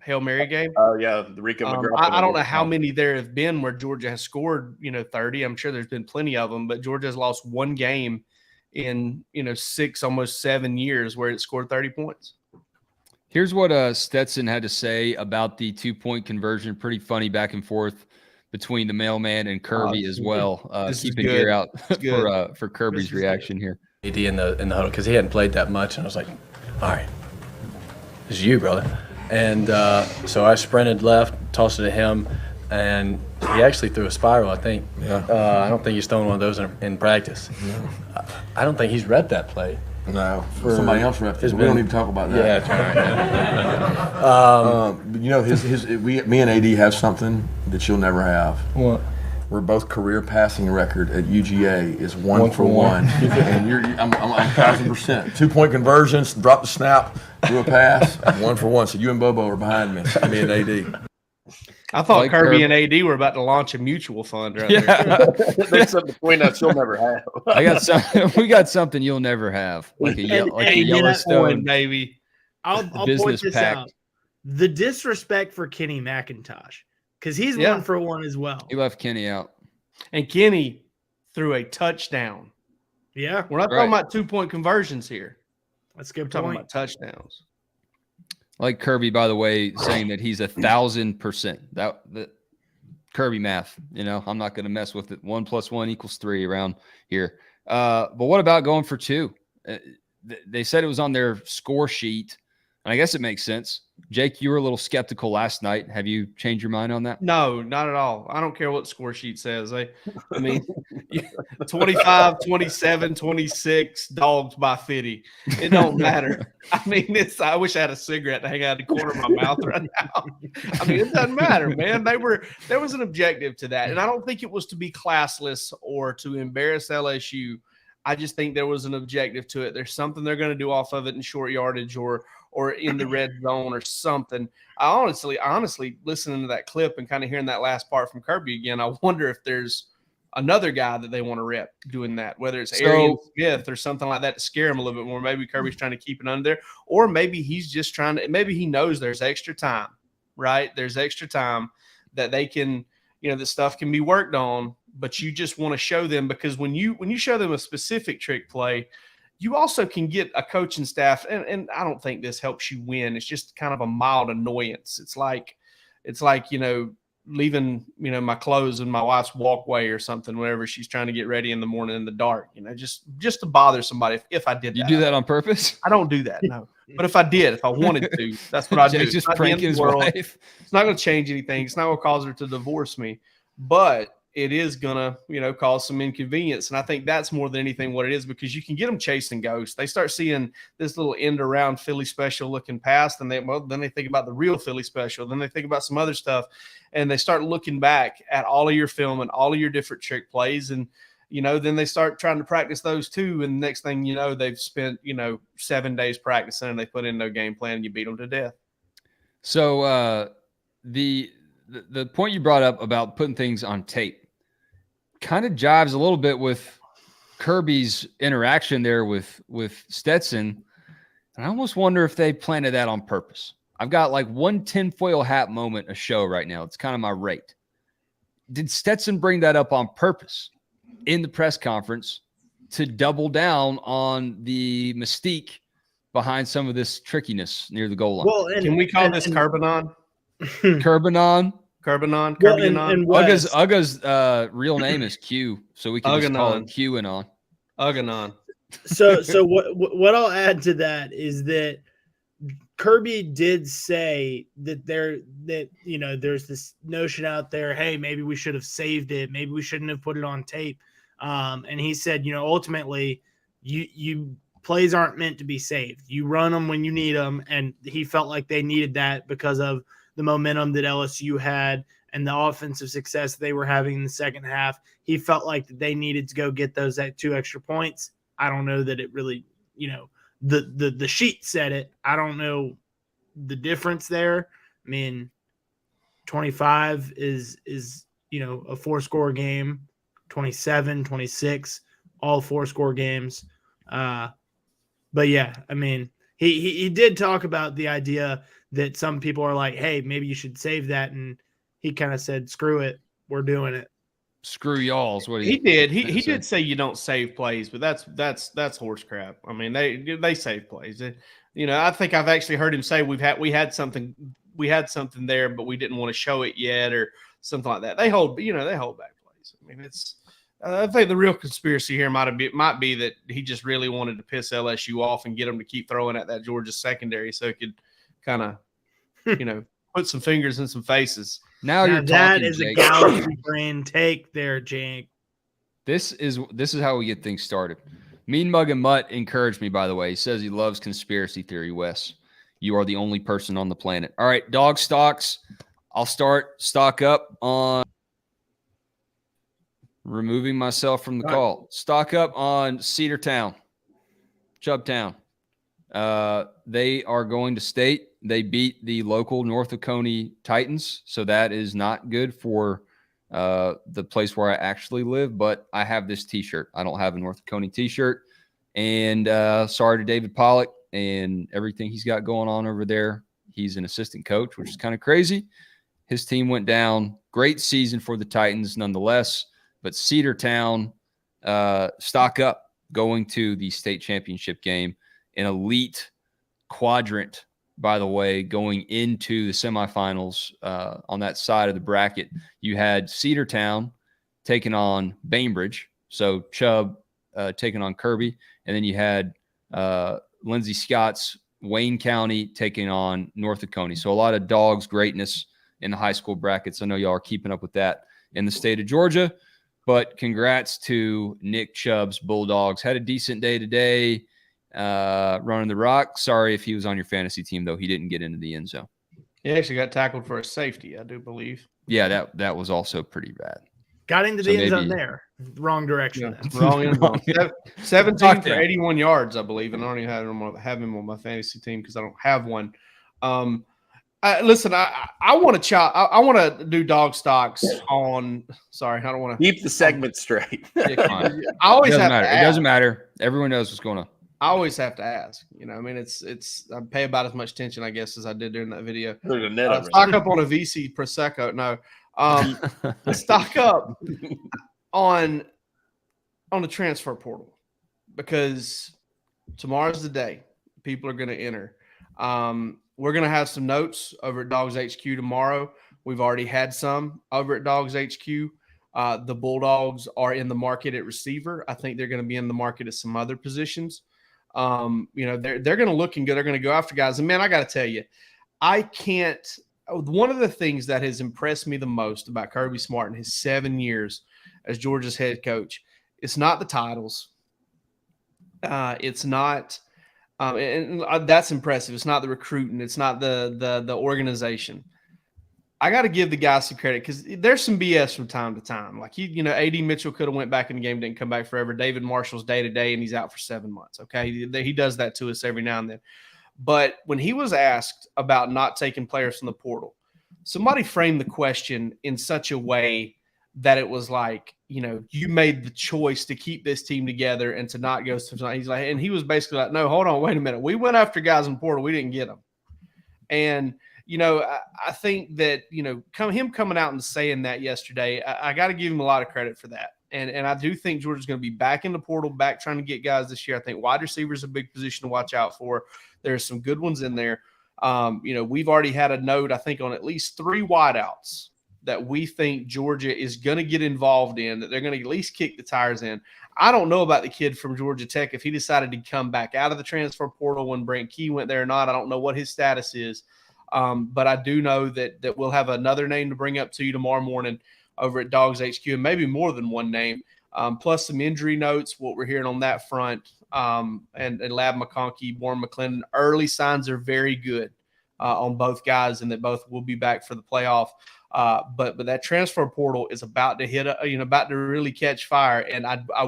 Hail Mary game. Oh yeah, the Rico McGruff. I don't know how many there have been where Georgia has scored 30. I'm sure there's been plenty of them, but Georgia has lost 1 game in 6, almost 7 years where it scored 30 points. Here's what Stetson had to say about the 2-point conversion. Pretty funny back and forth between the mailman and Kirby as well. Keep an ear out for Kirby's reaction here. AD in the huddle because he hadn't played that much, and I was like, all right, this is you, brother. And so I sprinted left, tossed it to him, and he actually threw a spiral, I think. Yeah. I don't think he's thrown one of those in practice. No. I don't think he's repped that play. No, somebody else repped it. We don't need to talk about that. Yeah, that's right. Me and AD have something that you'll never have. What? We're both career passing record at UGA is one for one. And I'm 1,000%. 2-point conversions, drop the snap, do a pass, 1 for 1. So you and Bobo are behind me and AD. I thought Kirby and AD were about to launch a mutual fund right there. There's something between us you'll never have. We got something you'll never have. Like a Yellowstone, baby. I'll point this out. The disrespect for Kenny McIntosh, because he's 1 for 1 as well. He left Kenny out. And Kenny threw a touchdown. Yeah. We're not talking about 2-point conversions here. That's a good point. We're talking about touchdowns. Like Kirby, by the way, saying that he's 1,000%. That Kirby math, I'm not going to mess with it. 1 + 1 = 3 around here. But what about going for 2? They said it was on their score sheet, and I guess it makes sense. Jake, you were a little skeptical last night. Have you changed your mind on that? No, not at all. I don't care what the score sheet says. I mean, 25, 27, 26, Dogs by 50. It don't matter. I mean, I wish I had a cigarette to hang out the corner of my mouth right now. I mean, it doesn't matter, man. There was an objective to that. And I don't think it was to be classless or to embarrass LSU. I just think there was an objective to it. There's something they're going to do off of it in short yardage or in the red zone or something. I honestly, listening to that clip and kind of hearing that last part from Kirby again, I wonder if there's another guy that they want to rep doing that, whether it's Arian Smith or something like that to scare him a little bit more. Maybe Kirby's trying to keep it under there, or maybe he's just trying to – maybe he knows there's extra time, right? There's extra time that they can – the stuff can be worked on, but you just want to show them, because when you show them a specific trick play, you also can get a coaching staff, and I don't think this helps you win. It's just kind of a mild annoyance. It's like leaving my clothes in my wife's walkway or something whenever she's trying to get ready in the morning in the dark. Just to bother somebody. If I did that, you do that on purpose? I don't do that, no. But if I did, if I wanted to, that's what I do. Just pranking his wife. It's not going to change anything. It's not going to cause her to divorce me, but it is going to, cause some inconvenience. And I think that's more than anything what it is, because you can get them chasing ghosts. They start seeing this little end around Philly special looking past, and then they think about the real Philly special. Then they think about some other stuff, and they start looking back at all of your film and all of your different trick plays. And, then they start trying to practice those too. And the next thing you know, they've spent, 7 days practicing, and they put in no game plan, and you beat them to death. So the point you brought up about putting things on tape kind of jives a little bit with Kirby's interaction there with Stetson. And I almost wonder if they planted that on purpose. I've got like one tinfoil hat moment a show right now. It's kind of my rate. Did Stetson bring that up on purpose in the press conference to double down on the mystique behind some of this trickiness near the goal line? Well, can we call this Carbonon? Carbonon? Ugga's real name is Q, so we can just call him QAnon. Ugganon. So what I'll add to that is that Kirby did say that there's this notion out there, hey, maybe we should have saved it, maybe we shouldn't have put it on tape. And he said, ultimately, you plays aren't meant to be saved. You run them when you need them, and he felt like they needed that because of the momentum that LSU had and the offensive success they were having in the second half. He felt like that they needed to go get those 2 extra points. I don't know that it really, the sheet said it. I don't know the difference there. I mean, 25 is a 4-score game, 27, 26, all 4-score games. But yeah, I mean, he did talk about the idea that some people are like, hey, maybe you should save that. And he kind of said, screw it. We're doing it. Screw y'all's what he did. He did say you don't save plays, but that's horse crap. I mean, they save plays. I think I've actually heard him say we had something there, but we didn't want to show it yet or something like that. They hold back plays. I mean, I think the real conspiracy here might be that he just really wanted to piss LSU off and get them to keep throwing at that Georgia secondary so he could kind of, put some fingers in some faces. Now you're that talking, is Jake. a galaxy brain take there, Jake. This is how we get things started. Mean Mug and Mutt encouraged me, by the way. He says he loves conspiracy theory, Wes. You are the only person on the planet. All right, dog stocks. I'll stock up on Removing myself from the call. Stock up on Cedartown, Chubbtown. They are going to state. They beat the local North Oconee Titans, so that is not good for the place where I actually live. But I have this T-shirt. I don't have a North Oconee T-shirt, and sorry to David Pollock and everything he's got going on over there. He's an assistant coach, which is kind of crazy. His team went down. Great season for the Titans, nonetheless. But Cedartown, stock up, going to the state championship game. An elite quadrant, by the way, going into the semifinals on that side of the bracket. You had Cedartown taking on Bainbridge, so Chubb taking on Kirby, and then you had Lindsey Scott's Wayne County taking on North Oconee. So a lot of Dogs greatness in the high school brackets. I know y'all are keeping up with that in the state of Georgia, but congrats to Nick Chubb's Bulldogs. Had a decent day today. Running the rock. Sorry if he was on your fantasy team, though. He didn't get into the end zone. He actually got tackled for a safety, I do believe. Yeah, that was also pretty bad. Got into the end zone there. Wrong direction. Yeah, wrong end zone. 17 for 81 yards, I believe. And I don't even have him on my fantasy team because I don't have one. Listen, I want to I want to do dog stocks on. Sorry, I don't want to keep the segment straight. I always have to ask. It doesn't matter. Everyone knows what's going on. I always have to ask. You know, I mean, it's I pay about as much attention, I guess, as I did during that video. Stock up on a VC Prosecco. No, stock up on the transfer portal because tomorrow's the day. People are going to enter. We're going to have some notes over at DawgsHQ tomorrow. We've already had some over at DawgsHQ. The Bulldogs are in the market at receiver. I think they're going to be in the market at some other positions. You know, they're going to look good. They're going to go after guys. And man, I got to tell you, one of the things that has impressed me the most about Kirby Smart in his 7 years as Georgia's head coach, it's not the titles. It's not, and that's impressive. It's not the recruiting. It's not the organization. I got to give the guys some credit because there's some BS from time to time. Like, you know, A.D. Mitchell could have went back in the game, didn't come back forever. David Marshall's day-to-day, and he's out for 7 months, okay? He does that to us every now and then. But when he was asked about not taking players from the portal, somebody framed the question in such a way that it was like, you know, you made the choice to keep this team together and to not go – he's like, and he was basically like, no, hold on, wait a minute. We went after guys in the portal. We didn't get them. And – you know, I think that, you know, him coming out and saying that yesterday, I got to give him a lot of credit for that. And I do think Georgia's going to be back in the portal, back trying to get guys this year. I think wide receiver is a big position to watch out for. There's some good ones in there. You know, we've already had a note, I think, on at least 3 wideouts that we think Georgia is going to get involved in, that they're going to at least kick the tires in. I don't know about the kid from Georgia Tech, if he decided to come back out of the transfer portal when Brent Key went there or not. I don't know what his status is. But I do know that we'll have another name to bring up to you tomorrow morning over at DawgsHQ, and maybe more than one name, plus some injury notes, what we're hearing on that front, and Lab McConkey, Warren McClendon. Early signs are very good on both guys, and that both will be back for the playoff. But that transfer portal is about to about to really catch fire, and I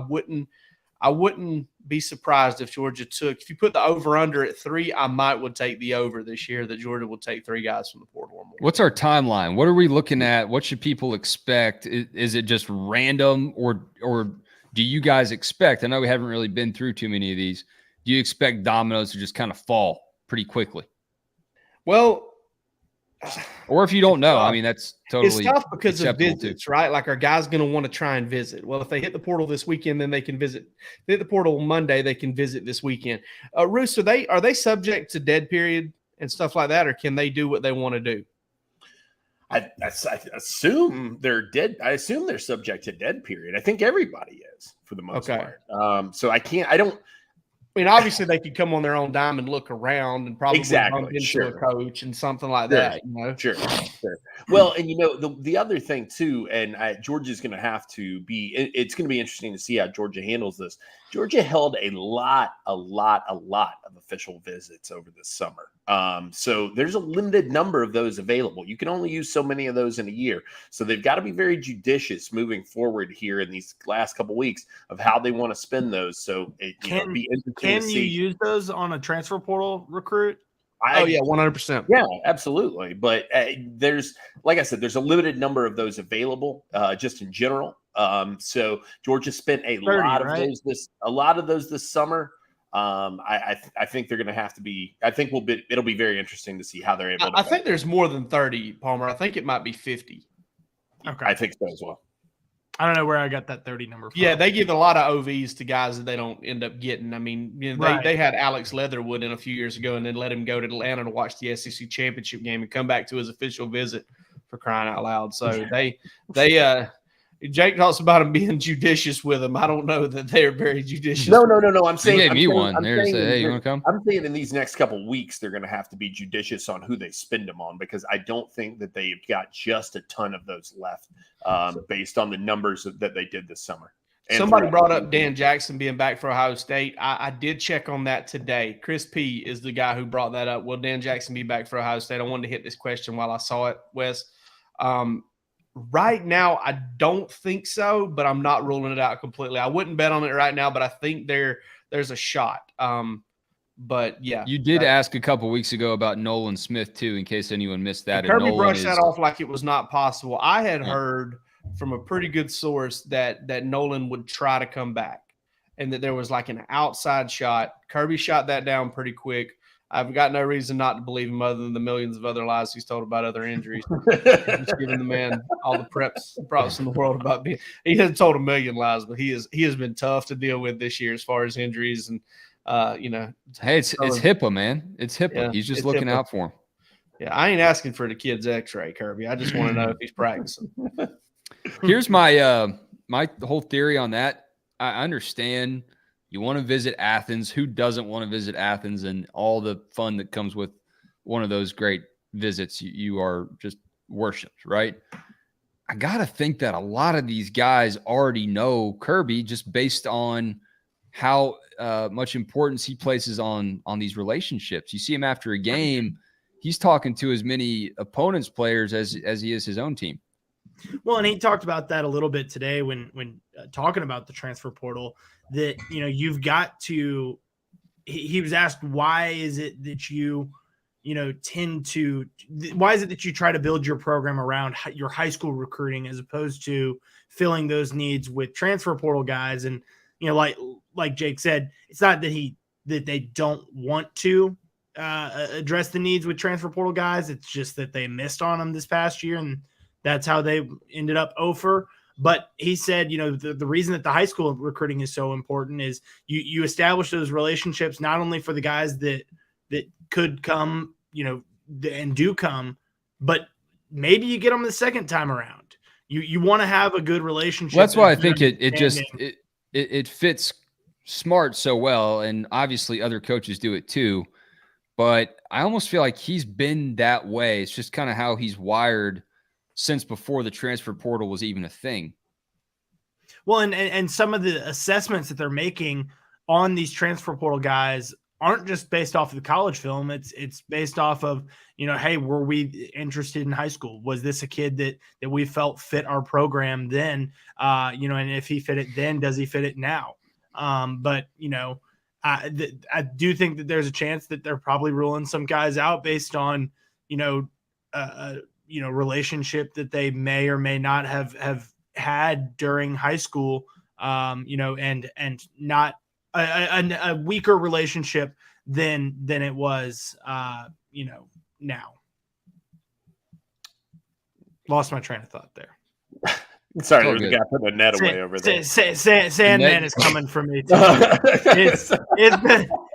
wouldn't be surprised if Georgia if you put the over under at 3, I would take the over this year that Georgia will take 3 guys from the portal or more. What's our timeline? What are we looking at? What should people expect? Is it just random or do you guys expect? I know we haven't really been through too many of these. Do you expect dominoes to just kind of fall pretty quickly? Well, or if you don't know, I mean, that's totally it's tough because of visits, too. right? Like, our guys going to want to try and visit. Well, if they hit the portal this weekend, then they can visit. If they hit the portal Monday, they can visit this weekend. Roos, are they subject to dead period and stuff like that, or can they do what they want to do? I assume they're dead. I assume they're subject to dead period. I think everybody is for the most part. So I mean, obviously they could come on their own dime and look around and probably bump into a coach and something like that. You know? Sure. Well, and you know, the other thing too, and Georgia's going to have to be. It's going to be interesting to see how Georgia handles this. Georgia held a lot of official visits over this summer. So there's a limited number of those available. You can only use so many of those in a year. So they've got to be very judicious moving forward here in these last couple weeks of how they want to spend those. So it can be interesting to see. Can you use those on a transfer portal recruit? Oh yeah, 100%. Yeah, absolutely. But there's, like I said, there's a limited number of those available, just in general. So Georgia spent a lot of those this summer. I think they're going to have to be. I think it'll be very interesting to see how they're able to. I think there's more than 30, Palmer. I think it might be 50. Okay, I think so as well. I don't know where I got that 30 number from. Yeah, they give a lot of OVs to guys that they don't end up getting. I mean, they had Alex Leatherwood in a few years ago and then let him go to Atlanta to watch the SEC championship game and come back to his official visit, for crying out loud. So Jake talks about him being judicious with him. I don't know that they're very judicious. No. I'm saying he gave me one. Hey, you want to come? I'm saying in these next couple of weeks, they're going to have to be judicious on who they spend them on, because I don't think that they've got just a ton of those left based on the numbers that they did this summer. Somebody brought up Dan Jackson being back for Ohio State. I did check on that today. Chris P. is the guy who brought that up. Will Dan Jackson be back for Ohio State? I wanted to hit this question while I saw it, Wes. Right now, I don't think so, but I'm not ruling it out completely. I wouldn't bet on it right now, but I think there's a shot. But yeah, you did ask a couple weeks ago about Nolan Smith too, in case anyone missed that. Kirby brushed that off like it was not possible. I had heard from a pretty good source that Nolan would try to come back, and that there was like an outside shot. Kirby shot that down pretty quick. I've got no reason not to believe him other than the millions of other lies he's told about other injuries. Just giving the man all the props in the world about being. He hasn't told a million lies, but he has been tough to deal with this year as far as injuries and Hey, it's HIPAA, man. It's HIPAA. Yeah, he's just looking out for him. Yeah, I ain't asking for the kid's X-ray, Kirby. I just want to know if he's practicing. Here's my my whole theory on that. I understand. You want to visit Athens. Who doesn't want to visit Athens and all the fun that comes with one of those great visits? You are just worshipped, right? I got to think that a lot of these guys already know Kirby just based on how much importance he places on these relationships. You see him after a game, he's talking to as many opponents' players as he is his own team. Well, and he talked about that a little bit today when talking about the transfer portal, that, you've got to – he was asked, why is it that you why is it that you try to build your program around your high school recruiting as opposed to filling those needs with transfer portal guys? And, like Jake said, it's not that they don't want to address the needs with transfer portal guys. It's just that they missed on them this past year, and that's how they ended up over. But he said, the reason that the high school recruiting is so important is you establish those relationships not only for the guys that could come, and do come, but maybe you get them the second time around. You want to have a good relationship. Well, that's why I think it fits smart so well, and obviously other coaches do it too. But I almost feel like he's been that way. It's just kind of how he's wired since before the transfer portal was even a thing. Well, and some of the assessments that they're making on these transfer portal guys aren't just based off of the college film. It's based off of, hey, were we interested in high school? Was this a kid that we felt fit our program then? And if he fit it then, does he fit it now? But I do think that there's a chance that they're probably ruling some guys out based on, relationship that they may or may not have had during high school, and not a weaker relationship than it was, now. Lost my train of thought there. Sorry, there's a guy putting a net away over there. Sandman is coming for me too.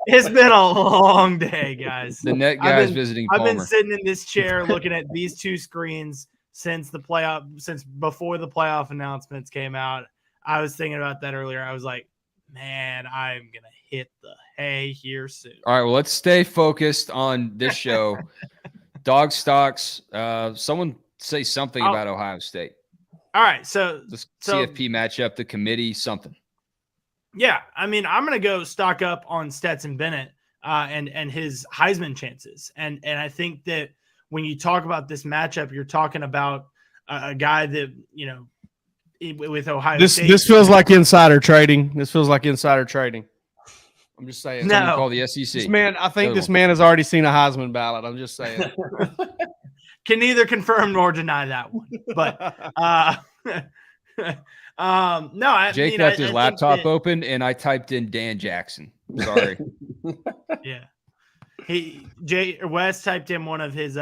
It's been a long day, guys. The net guy's visiting Palmer. I've been sitting in this chair looking at these two screens since before the playoff announcements came out. I was thinking about that earlier. I was like, man, I'm gonna hit the hay here soon. All right, well, let's stay focused on this show. Dog stocks. Someone say something about Ohio State. All right, so CFP matchup, the committee, something. Yeah, I mean, I'm going to go stock up on Stetson Bennett. and his Heisman chances. And I think that when you talk about this matchup, you're talking about a guy that, with Ohio State. This feels like insider trading. I'm just saying. No. Call the SEC. This man has already seen a Heisman ballot. I'm just saying. Can neither confirm nor deny that one. But no, Jake left his laptop open, and I typed in Dan Jackson. Sorry. Yeah, Wes typed in one of his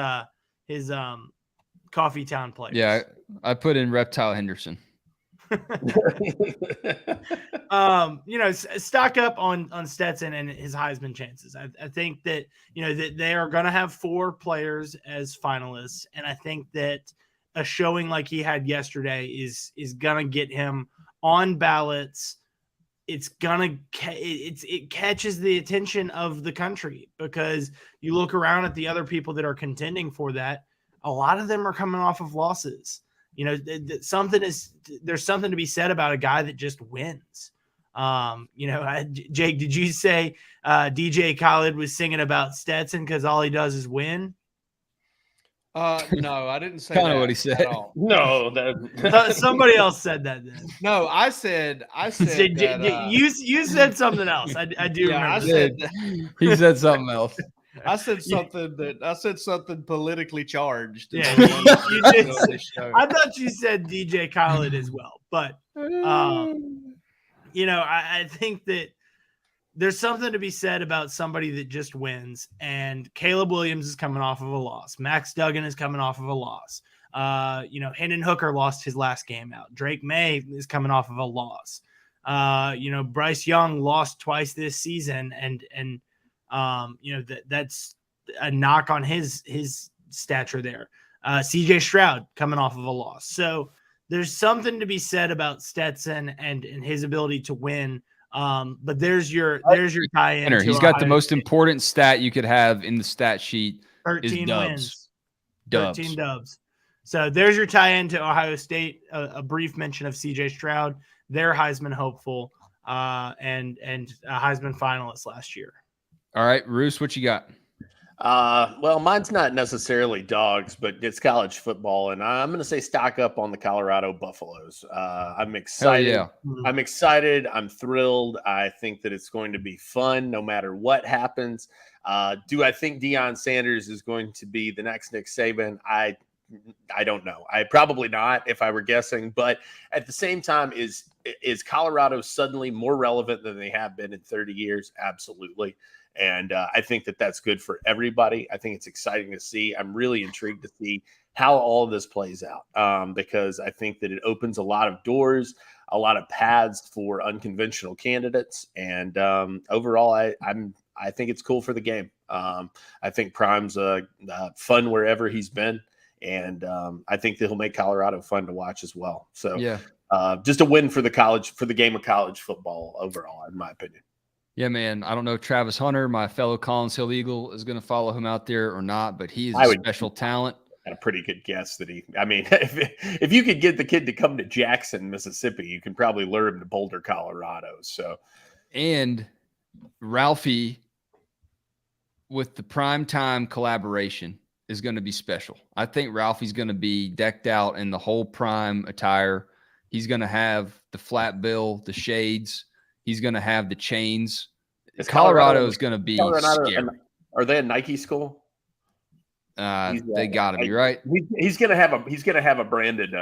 Coffee Town players. Yeah, I put in Reptile Henderson. Stock up on Stetson and his Heisman chances. I think that that they are going to have 4 players as finalists, and I think that a showing like he had yesterday is going to get him on ballots. It catches the attention of the country, because you look around at the other people that are contending for that. A lot of them are coming off of losses. There's something to be said about a guy that just wins. Jake, did you say DJ Khaled was singing about Stetson because all he does is win? No, I didn't say kind of what he said. No, somebody else said that. Then. No, I said you said something else. I do remember. He said something else. I said something politically charged. Yeah, you did. I thought you said DJ Khaled as well, but I think that there's something to be said about somebody that just wins. And Caleb Williams is coming off of a loss. Max Duggan is coming off of a loss. Hendon Hooker lost his last game out. Drake May is coming off of a loss. Bryce Young lost twice this season, and that's a knock on his stature there. CJ Stroud coming off of a loss. So there's something to be said about Stetson and his ability to win. But there's your tie-in. He's got the most important stat you could have in the stat sheet. 13 dubs. wins. 13 dubs. So there's your tie-in to Ohio State. A brief mention of CJ Stroud, their Heisman hopeful, and a Heisman finalist last year. All right, Roos, what you got? Well, mine's not necessarily dogs, but it's college football, and I'm going to say stock up on the Colorado Buffaloes. I'm excited. Hell yeah. I'm excited. I'm thrilled. I think that it's going to be fun no matter what happens. Do I think Deion Sanders is going to be the next Nick Saban? I don't know. I probably not if I were guessing, but at the same time, is Colorado suddenly more relevant than they have been in 30 years? Absolutely. And I think that that's good for everybody. I think it's exciting to see. I'm really intrigued to see how all of this plays out, because I think that it opens a lot of doors, a lot of paths for unconventional candidates. And overall, I think it's cool for the game. I think Prime's fun wherever he's been. And I think that he'll make Colorado fun to watch as well. So yeah, just a win for the game of college football overall, in my opinion. Yeah, man. I don't know if Travis Hunter, my fellow Collins Hill Eagle, is going to follow him out there or not, but he's a special talent. A pretty good guess that if you could get the kid to come to Jackson, Mississippi, you can probably lure him to Boulder, Colorado. So, and Ralphie with the primetime collaboration is going to be special. I think Ralphie's going to be decked out in the whole prime attire. He's going to have the flat bill, the shades. He's going to have the chains. Colorado is going to be scary. Are they a Nike school? They got to be, right. He's going to have a branded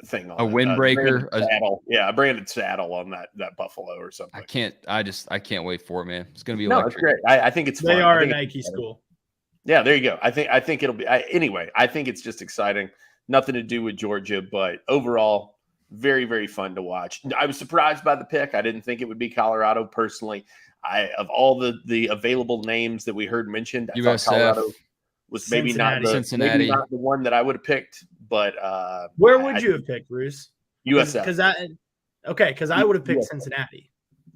thing on a windbreaker, a branded saddle on that buffalo or something. I can't wait for it, man. It's going to be electric. It's great. I think it's fun. They are a Nike school. Yeah, there you go. I think it'll be anyway. I think it's just exciting. Nothing to do with Georgia, but overall, very, very fun to watch. I was surprised by the pick. I didn't think it would be Colorado personally. Of all the available names that we heard mentioned, I thought Colorado was maybe not the one that I would have picked. But where would you have picked, Bruce? USF. Because I would have picked Cincinnati.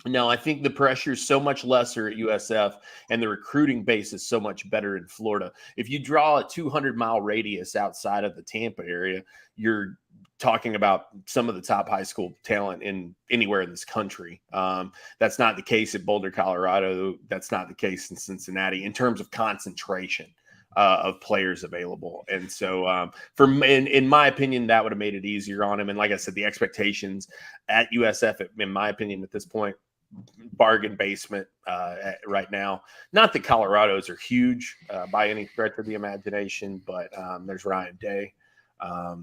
No, I think the pressure is so much lesser at USF, and the recruiting base is so much better in Florida. If you draw a 200-mile radius outside of the Tampa area, you're talking about some of the top high school talent in anywhere in this country. That's not the case at Boulder, Colorado. That's not the case in Cincinnati in terms of concentration of players available. And so in my opinion, that would have made it easier on him. And like I said, the expectations at USF, in my opinion, at this point, bargain basement right now. Not that Colorado's are huge by any stretch of the imagination, but there's Ryan Day. I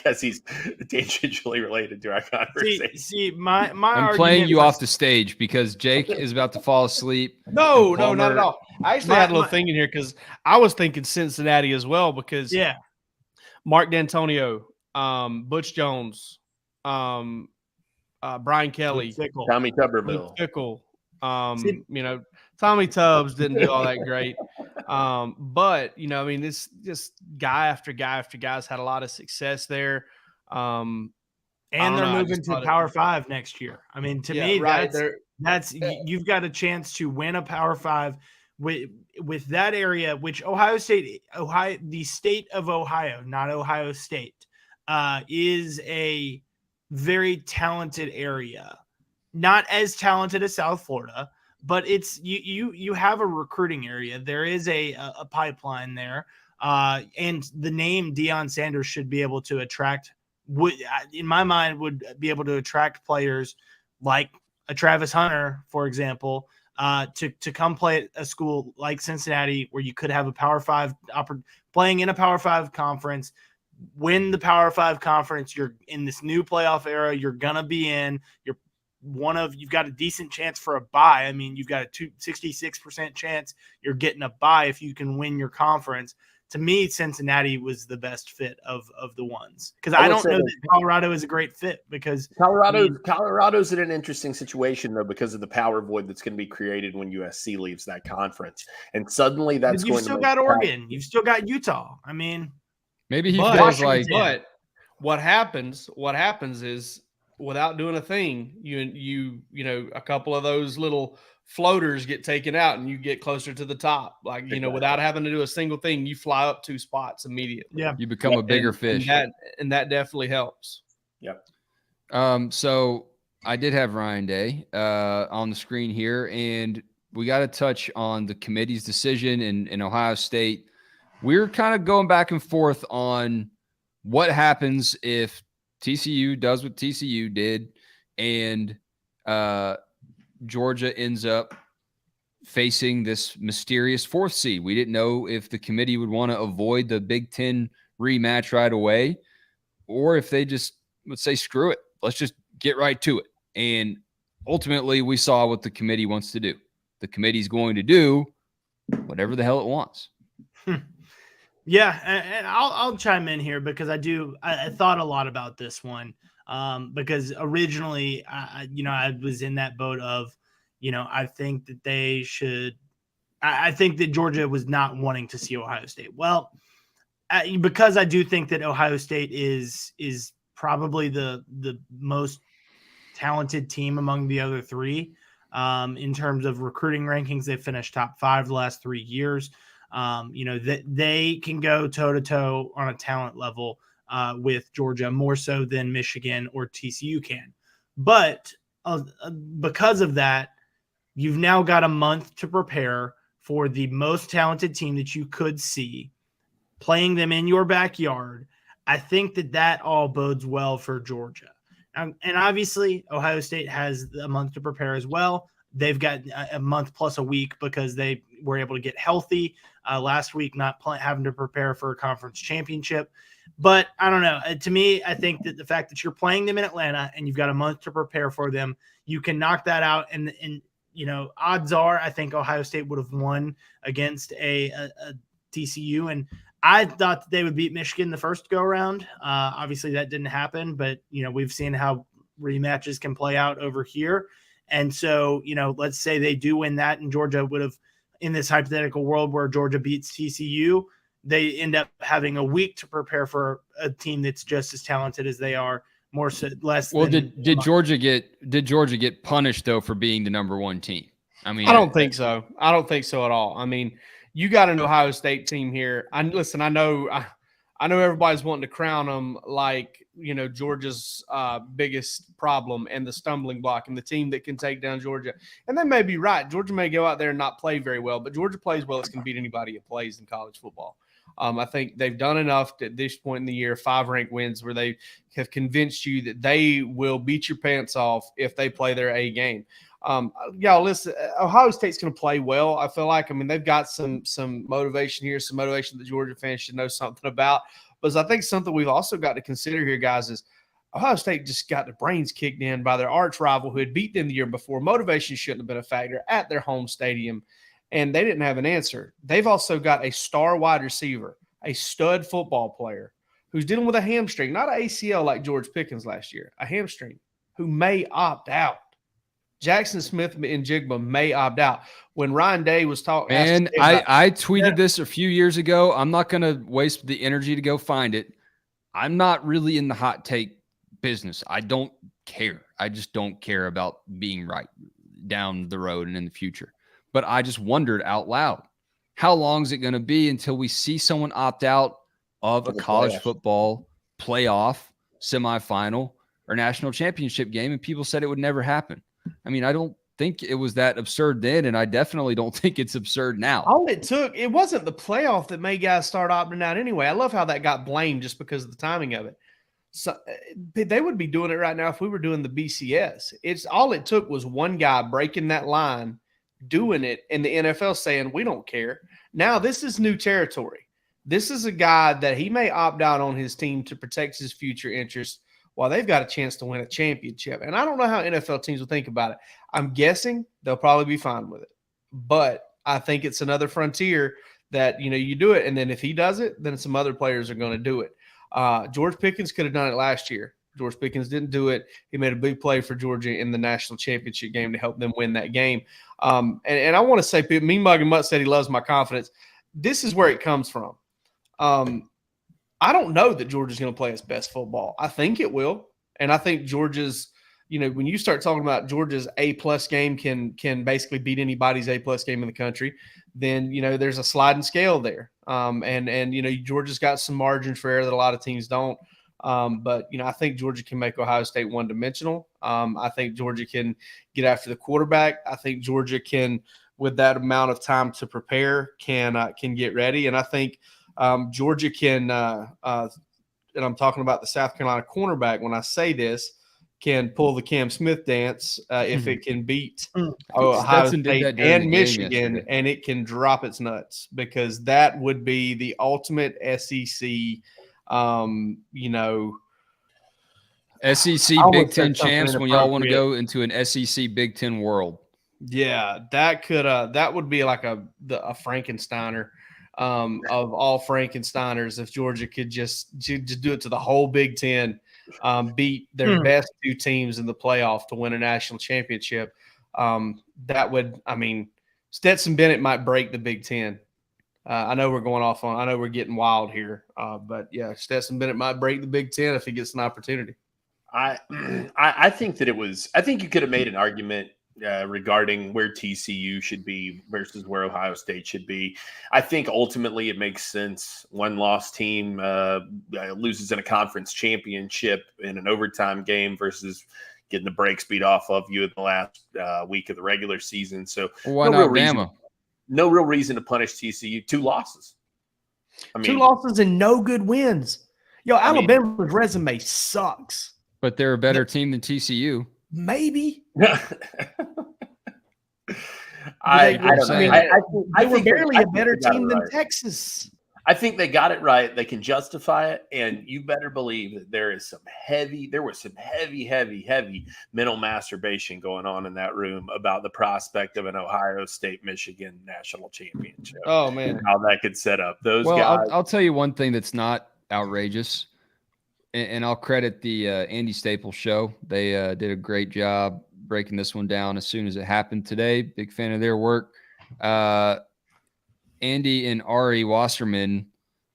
guess he's tangentially related to our conversation. See, my I'm playing you off the stage because Jake is about to fall asleep. No, not at all. I actually had a little thing in here because I was thinking Cincinnati as well because Mark D'Antonio, Butch Jones, Brian Kelly, Tommy Tuberville, Fickle. Tommy Tubbs didn't do all that great. But I mean, this just guy after guy after guy's had a lot of success there. And they're moving to Power 5 next year. I mean, to me, that's you've got a chance to win a Power 5 with that area, which the state of Ohio, not Ohio State, is a very talented area. Not as talented as South Florida, but it's you have a recruiting area. There is a pipeline there, and the name Deion Sanders should be able to attract. In my mind, would be able to attract players like a Travis Hunter, for example, to come play at a school like Cincinnati, where you could have a Power 5 playing in a Power 5 conference. Win the Power 5 conference. You're in this new playoff era. You're gonna be in. You've got a decent chance for a bye. I mean, you've got a 66% chance you're getting a bye if you can win your conference. To me, Cincinnati was the best fit of the ones, because I don't know that Colorado is a great fit, because Colorado's in an interesting situation though, because of the power void that's going to be created when USC leaves that conference, and suddenly you've still got Oregon, you've still got Utah. I mean, maybe he feels like. But what happens is, without doing a thing, you a couple of those little floaters get taken out and you get closer to the top. Like, without having to do a single thing, you fly up 2 spots immediately. Yeah. You become a bigger fish. And that definitely helps. Yep. So I did have Ryan Day on the screen here, and we got to touch on the committee's decision in Ohio State. We're kind of going back and forth on what happens if TCU does what TCU did, and Georgia ends up facing this mysterious 4th seed. We didn't know if the committee would want to avoid the Big Ten rematch right away, or if they just would say, screw it, let's just get right to it. And ultimately, we saw what the committee wants to do. The committee's going to do whatever the hell it wants. Yeah, and I'll chime in here because I thought a lot about this one, because originally, I was in that boat of, I think that they should. I think that Georgia was not wanting to see Ohio State. Well, because I do think that Ohio State is probably the most talented team among the other 3 in terms of recruiting rankings. They finished top 5 the last 3 years. That they can go toe-to-toe on a talent level with Georgia more so than Michigan or TCU can. But because of that, you've now got a month to prepare for the most talented team that you could see, playing them in your backyard. I think that all bodes well for Georgia. And obviously, Ohio State has a month to prepare as well. They've got a month plus a week because they were able to get healthy last week, not having to prepare for a conference championship. But I don't know. To me, I think that the fact that you're playing them in Atlanta and you've got a month to prepare for them, you can knock that out. And odds are, I think Ohio State would have won against a TCU. And I thought that they would beat Michigan the first go around. Obviously, that didn't happen. But, we've seen how rematches can play out over here. And so, let's say they do win that, and Georgia would have, in this hypothetical world where Georgia beats they end up having a week to prepare for a team that's just as talented as they are, more so less. Well, than did Georgia get punished though for being the number one team? I mean, I don't think so. I don't think so at all. I mean, you got an Ohio State team here. I know everybody's wanting to crown them like, Georgia's biggest problem and the stumbling block and the team that can take down Georgia. And they may be right. Georgia may go out there and not play very well, but Georgia plays well. It's going to beat anybody it plays in college football. I think they've done enough at this point in the year, 5 ranked wins, where they have convinced you that they will beat your pants off if they play their A game. Y'all listen, Ohio State's going to play well. I feel like, they've got some motivation here, some motivation that Georgia fans should know something about. But I think something we've also got to consider here, guys, is Ohio State just got their brains kicked in by their arch rival who had beat them the year before. Motivation shouldn't have been a factor at their home stadium, and they didn't have an answer. They've also got a star wide receiver, a stud football player who's dealing with a hamstring, not an ACL like George Pickens last year, a hamstring, who may opt out. Jackson Smith and Jigba may opt out. When Ryan Day was talking, and I tweeted this a few years ago. I'm not going to waste the energy to go find it. I'm not really in the hot take business. I don't care. I just don't care about being right down the road and in the future. But I just wondered out loud, how long is it going to be until we see someone opt out of a college football playoff, semifinal, or national championship game? And people said it would never happen. I don't think it was that absurd then, and I definitely don't think it's absurd now. All it took, it wasn't the playoff that made guys start opting out anyway. I love how that got blamed just because of the timing of it. So they would be doing it right now if we were doing the BCS. It's all it took was one guy breaking that line, doing it, and the NFL saying, we don't care. Now this is new territory. This is a guy that he may opt out on his team to protect his future interests while they've got a chance to win a championship. And I don't know how NFL teams will think about it. I'm guessing they'll probably be fine with it. But I think it's another frontier that, you do it. And then if he does it, then some other players are going to do it. George Pickens could have done it last year. George Pickens didn't do it. He made a big play for Georgia in the national championship game to help them win that game. And I want to say, Mean Mug and Mutt said he loves my confidence. This is where it comes from. I don't know that Georgia's going to play its best football. I think it will. And I think Georgia's, when you start talking about Georgia's A-plus game can basically beat anybody's A-plus game in the country, then, there's a sliding scale there. And Georgia's got some margin for error that a lot of teams don't. But I think Georgia can make Ohio State one-dimensional. I think Georgia can get after the quarterback. I think Georgia can, with that amount of time to prepare, can get ready. And I think Georgia can, and I'm talking about the South Carolina cornerback when I say this, can pull the Cam Smith dance if it can beat Ohio State and Michigan, and it can drop its nuts, because that would be the ultimate SEC, SEC Big Ten champs when y'all want to go into an SEC Big Ten world. Yeah, that would be like a Frankensteiner. Of all Frankensteiners, if Georgia could just do it to the whole Big Ten, beat their best 2 teams in the playoff to win a national championship, that would, Stetson Bennett might break the Big Ten. I know we're getting wild here, but yeah, Stetson Bennett might break the Big Ten if he gets an opportunity. I think that I think you could have made an argument regarding where TCU should be versus where Ohio State should be. I think ultimately it makes sense. One-loss team loses in a conference championship in an overtime game versus getting the brakes beat off of you in the last week of the regular season. So why not Bama? No real reason to punish TCU. 2 losses. 2 losses and no good wins. Alabama's resume sucks. But they're a better team than TCU. Maybe. I think barely a better team than Texas. I think they got it right. They can justify it, and you better believe that there was some heavy mental masturbation going on in that room about the prospect of an Ohio State-Michigan national championship. Oh man, how that could set up those guys. I'll tell you one thing that's not outrageous, and I'll credit the Andy Staples show. They did a great job breaking this one down as soon as it happened today. Big fan of their work. Andy and Ari Wasserman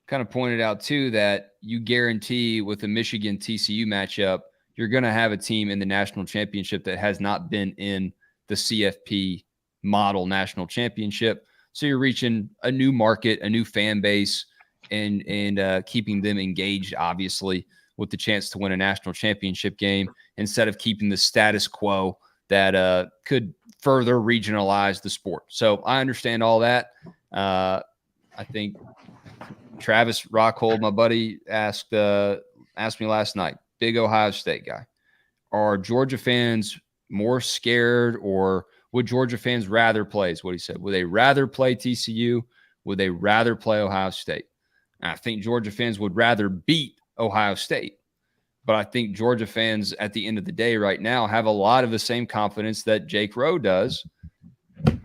kind of pointed out too that you guarantee with a Michigan TCU matchup, you're going to have a team in the national championship that has not been in the CFP model national championship. So you're reaching a new market, a new fan base, and keeping them engaged, obviously, with the chance to win a national championship game instead of keeping the status quo that could further regionalize the sport. So I understand all that. I think Travis Rockhold, my buddy, asked me last night, big Ohio State guy, are Georgia fans more scared, or would Georgia fans rather play, is what he said. Would they rather play TCU? Would they rather play Ohio State? And I think Georgia fans would rather beat Ohio State. But I think Georgia fans at the end of the day right now have a lot of the same confidence that Jake Rowe does.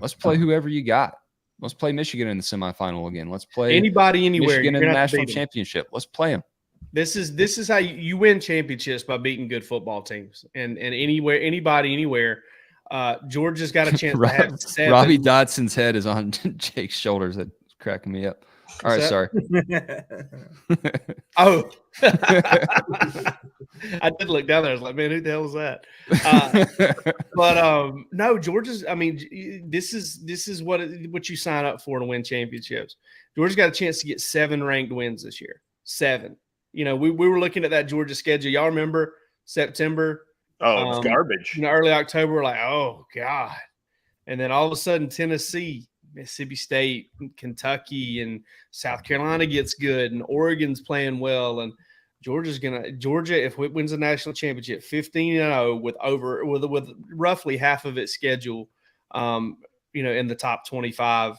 Let's play whoever you got. Let's play Michigan in the semifinal again. Let's play anybody anywhere. Michigan in the national championship. Let's play them. This is how you win championships, by beating good football teams. And anywhere, anybody, anywhere. Georgia's got a chance to have 7. Robbie Dodson's head is on Jake's shoulders. That's cracking me up. All right, sorry. Oh. I did look down there. I was like, man, who the hell is that? But no, Georgia's, I mean, this is what you sign up for to win championships. Georgia's got a chance to get 7 ranked wins this year. 7. You know, we were looking at that Georgia schedule. Y'all remember September? Oh, it's garbage. Early October, we're like, oh, God. And then all of a sudden, Tennessee, Mississippi State, Kentucky, and South Carolina gets good, and Oregon's playing well, and Georgia, if it wins a national championship, 15-0 with roughly half of its schedule, in the top 25,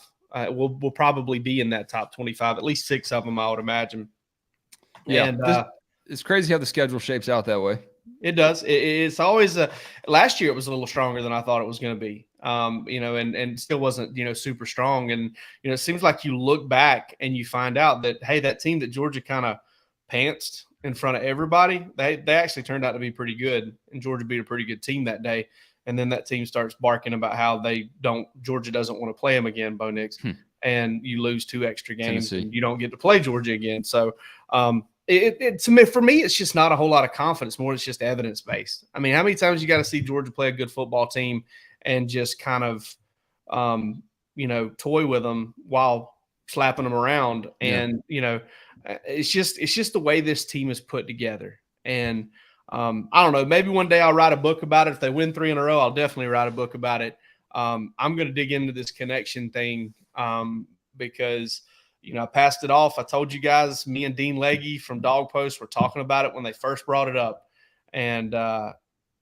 we'll probably be in that top 25, at least 6 of them, I would imagine. Yeah, and, it's crazy how the schedule shapes out that way. It does. It's always last year it was a little stronger than I thought it was going to be. And still wasn't, super strong. And, it seems like you look back and you find out that, hey, that team that Georgia kind of pantsed in front of everybody, they actually turned out to be pretty good. And Georgia beat a pretty good team that day. And then that team starts barking about how Georgia doesn't want to play them again, Bo Nix. And you lose 2 extra games and you don't get to play Georgia again. So, for me, it's just not a whole lot of confidence. More, it's just evidence based. I mean, how many times you got to see Georgia play a good football team and just kind of, toy with them while slapping them around? And it's just the way this team is put together. And I don't know. Maybe one day I'll write a book about it. If they win 3 in a row, I'll definitely write a book about it. I'm going to dig into this connection thing because. I passed it off. I told you guys, me and Dean Legge from Dog Post were talking about it when they first brought it up. And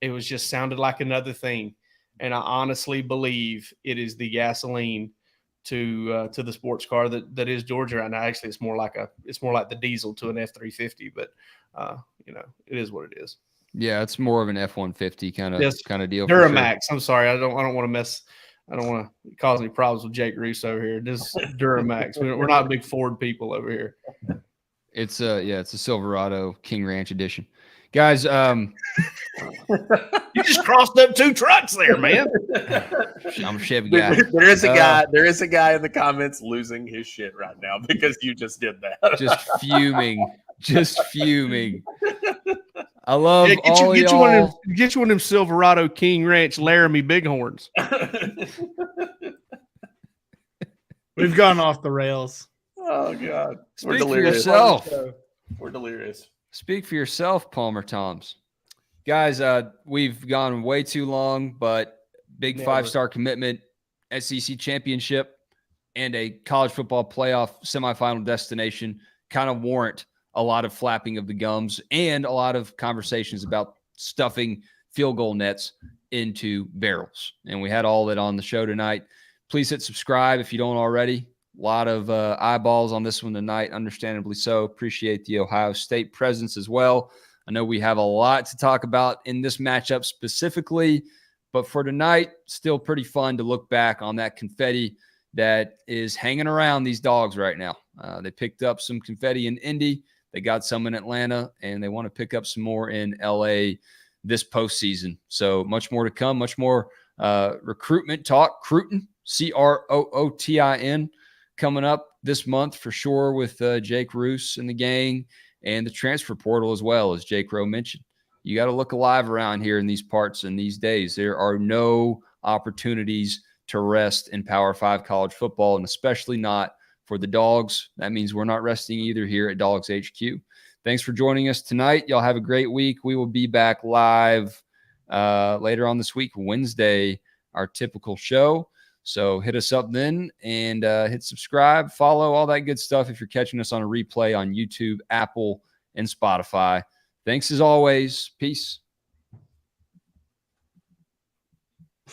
it was just sounded like another thing. And I honestly believe it is the gasoline to the sports car that is Georgia right now. Actually, it's more like the diesel to an F-350, but it is what it is. Yeah, it's more of an F-150 kind of deal. Duramax. Sure. I'm sorry. I don't want to mess. I don't want to cause any problems with Jake Russo here. This Duramax. We're not big Ford people over here. It's a Silverado King Ranch edition. Guys, you just crossed up 2 trucks there, man. I'm a Chevy guy. There is a guy in the comments losing his shit right now because you just did that. Just fuming. I love get you one of them Silverado King Ranch Laramie Bighorns. We've gone off the rails. Oh God, Speak for yourself. We're delirious. Speak for yourself, Palmer Toms. Guys, we've gone way too long, but big 5-star commitment, SEC championship, and a college football playoff semifinal destination kind of warrant a lot of flapping of the gums and a lot of conversations about stuffing field goal nets into barrels. And we had all that on the show tonight. Please hit subscribe if you don't already. A lot of eyeballs on this one tonight, understandably so. Appreciate the Ohio State presence as well. I know we have a lot to talk about in this matchup specifically, but for tonight, still pretty fun to look back on that confetti that is hanging around these dogs right now. They picked up some confetti in Indy. They got some in Atlanta, and they want to pick up some more in LA this postseason. So much more to come, much more recruitment talk, Crootin, Crootin, coming up this month for sure with Jake Roos and the gang, and the transfer portal as well, as Jake Rowe mentioned. you got to look alive around here in these parts in these days. There are no opportunities to rest in Power 5 college football, and especially not for the Dogs. That means we're not resting either here at DawgsHQ. Thanks for joining us tonight. Y'all have a great week. We will be back live later on this week, Wednesday, our typical show. So hit us up then and hit subscribe, follow, all that good stuff if you're catching us on a replay on YouTube, Apple, and Spotify. Thanks as always. Peace.